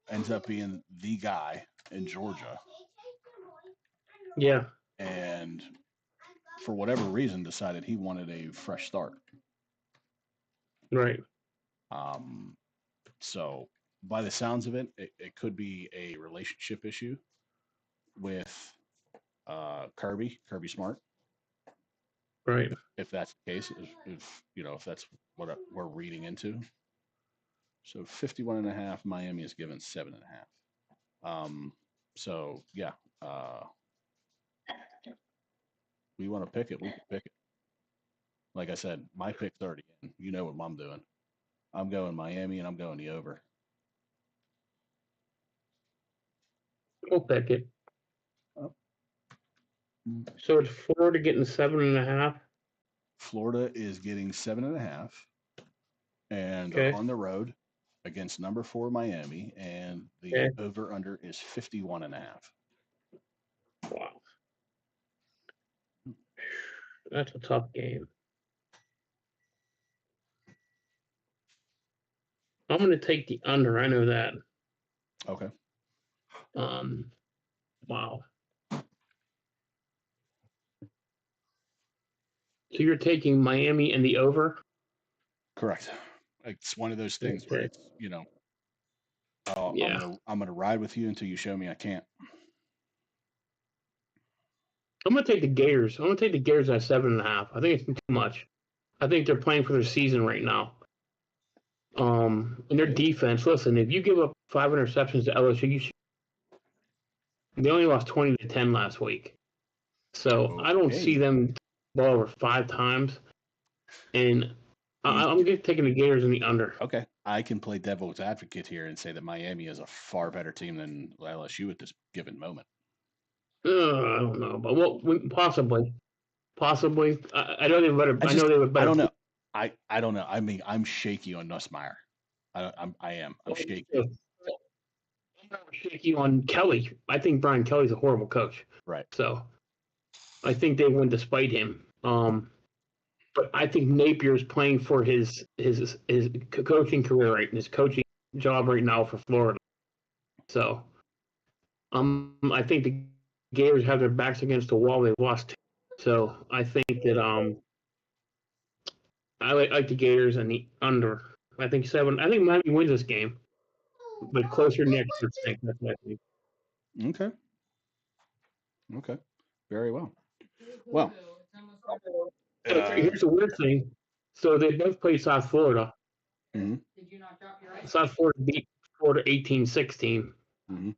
ends up being the guy in Georgia, Yeah, and for whatever reason decided he wanted a fresh start. right. So by the sounds of it, it could be a relationship issue with Kirby Smart. Right. If that's the case, if that's what we're reading into. So 51.5, Miami is given 7.5. So yeah, we want to pick it, we can pick it. Like I said, my pick's already in. You know what I'm doing. I'm going Miami and I'm going the over. We'll pick it. Oh. So it's Florida getting 7.5. Florida is getting 7.5, and Okay. they're on the road against number 4 Miami, and the Okay. over under is 51.5. Wow. That's a tough game. I'm going to take the under. I know that. Okay. Wow. So you're taking Miami and the over? Correct. It's one of those things where Okay. it's, I'm Yeah. gonna ride with you until you show me I can't. I'm going to take the Gators. I'm going to take the Gators at 7.5. I think it's too much. I think they're playing for their season right now. And their defense, listen, if you give up 5 interceptions to LSU, they only lost 20-10 last week. So I don't see them ball over 5 times. And I'm just taking the Gators in the under. Okay. I can play devil's advocate here and say that Miami is a far better team than LSU at this given moment. I don't know, but possibly. I know they would better. I know they would better. I don't know. I don't know. I mean, I'm shaky on Nussmeier. I am. I'm shaky. I'm shaky on Kelly. I think Brian Kelly's a horrible coach. Right. So I think they win despite him. But I think Napier's playing for his coaching career right, his coaching job right now for Florida. So I think the Gators have their backs against the wall. They lost. So I think that I like the Gators and the under. I think 7. I think Miami wins this game, but closer next. That's what I think. Okay. Very well. Well, here's the weird thing. So they both play South Florida. Mm-hmm. Did you not drop your ice? South Florida beat Florida 18-16. Mm-hmm.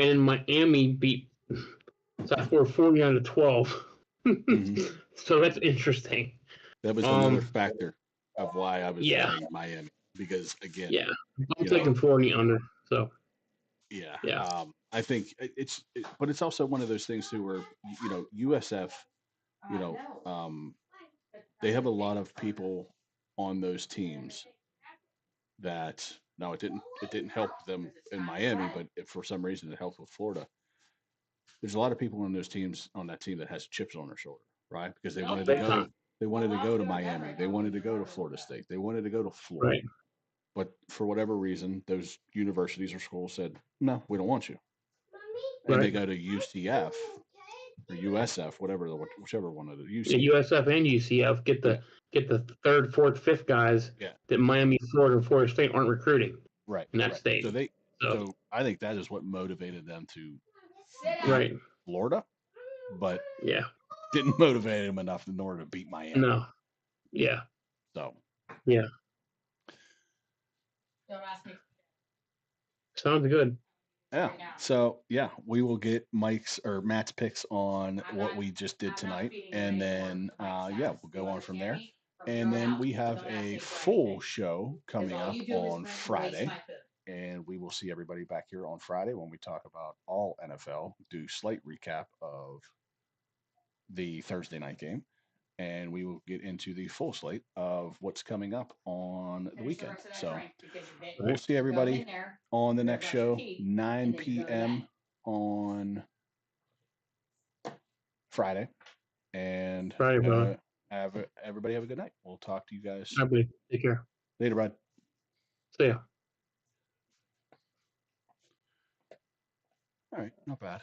And Miami beat South Florida 40-12. Mm-hmm. So that's interesting. That was another factor of why I was saying Miami, because again, I'm taking Florida under. So I think but it's also one of those things too where USF, they have a lot of people on those teams that now it didn't help them in Miami, but if for some reason it helped with Florida. There's a lot of people on that team that has chips on their shoulder, right? Because they wanted to go. They wanted to go to Miami. They wanted to go to Florida State. They wanted to go to Florida. Right. But for whatever reason, those universities or schools said, no, we don't want you. And they go to UCF or USF, whichever one of the UCF. Yeah, USF and UCF get the 3rd, 4th, 5th guys that Miami, Florida, and Florida State aren't recruiting. Right. In that state. So I think that is what motivated them to beat Florida, but didn't motivate them enough in order to beat Miami. No. Yeah. So. Yeah. Don't ask me. Sounds good. Yeah. So we will get Mike's or Matt's picks on what we just did tonight, and then we'll go on from there. And then we have a full show coming up on Friday, and we will see everybody back here on Friday when we talk about all NFL, do slight recap of the Thursday night game, and we will get into the full slate of what's coming up on the Finish the weekend. rest of that So drink because you didn't we'll see go everybody in there, on the go next brush your show, teeth, 9 and then you go to p.m. bed. on Friday. And Friday, brother. everybody have a good night. We'll talk to you guys Everybody, take care. later, bud. See ya. All right, not bad.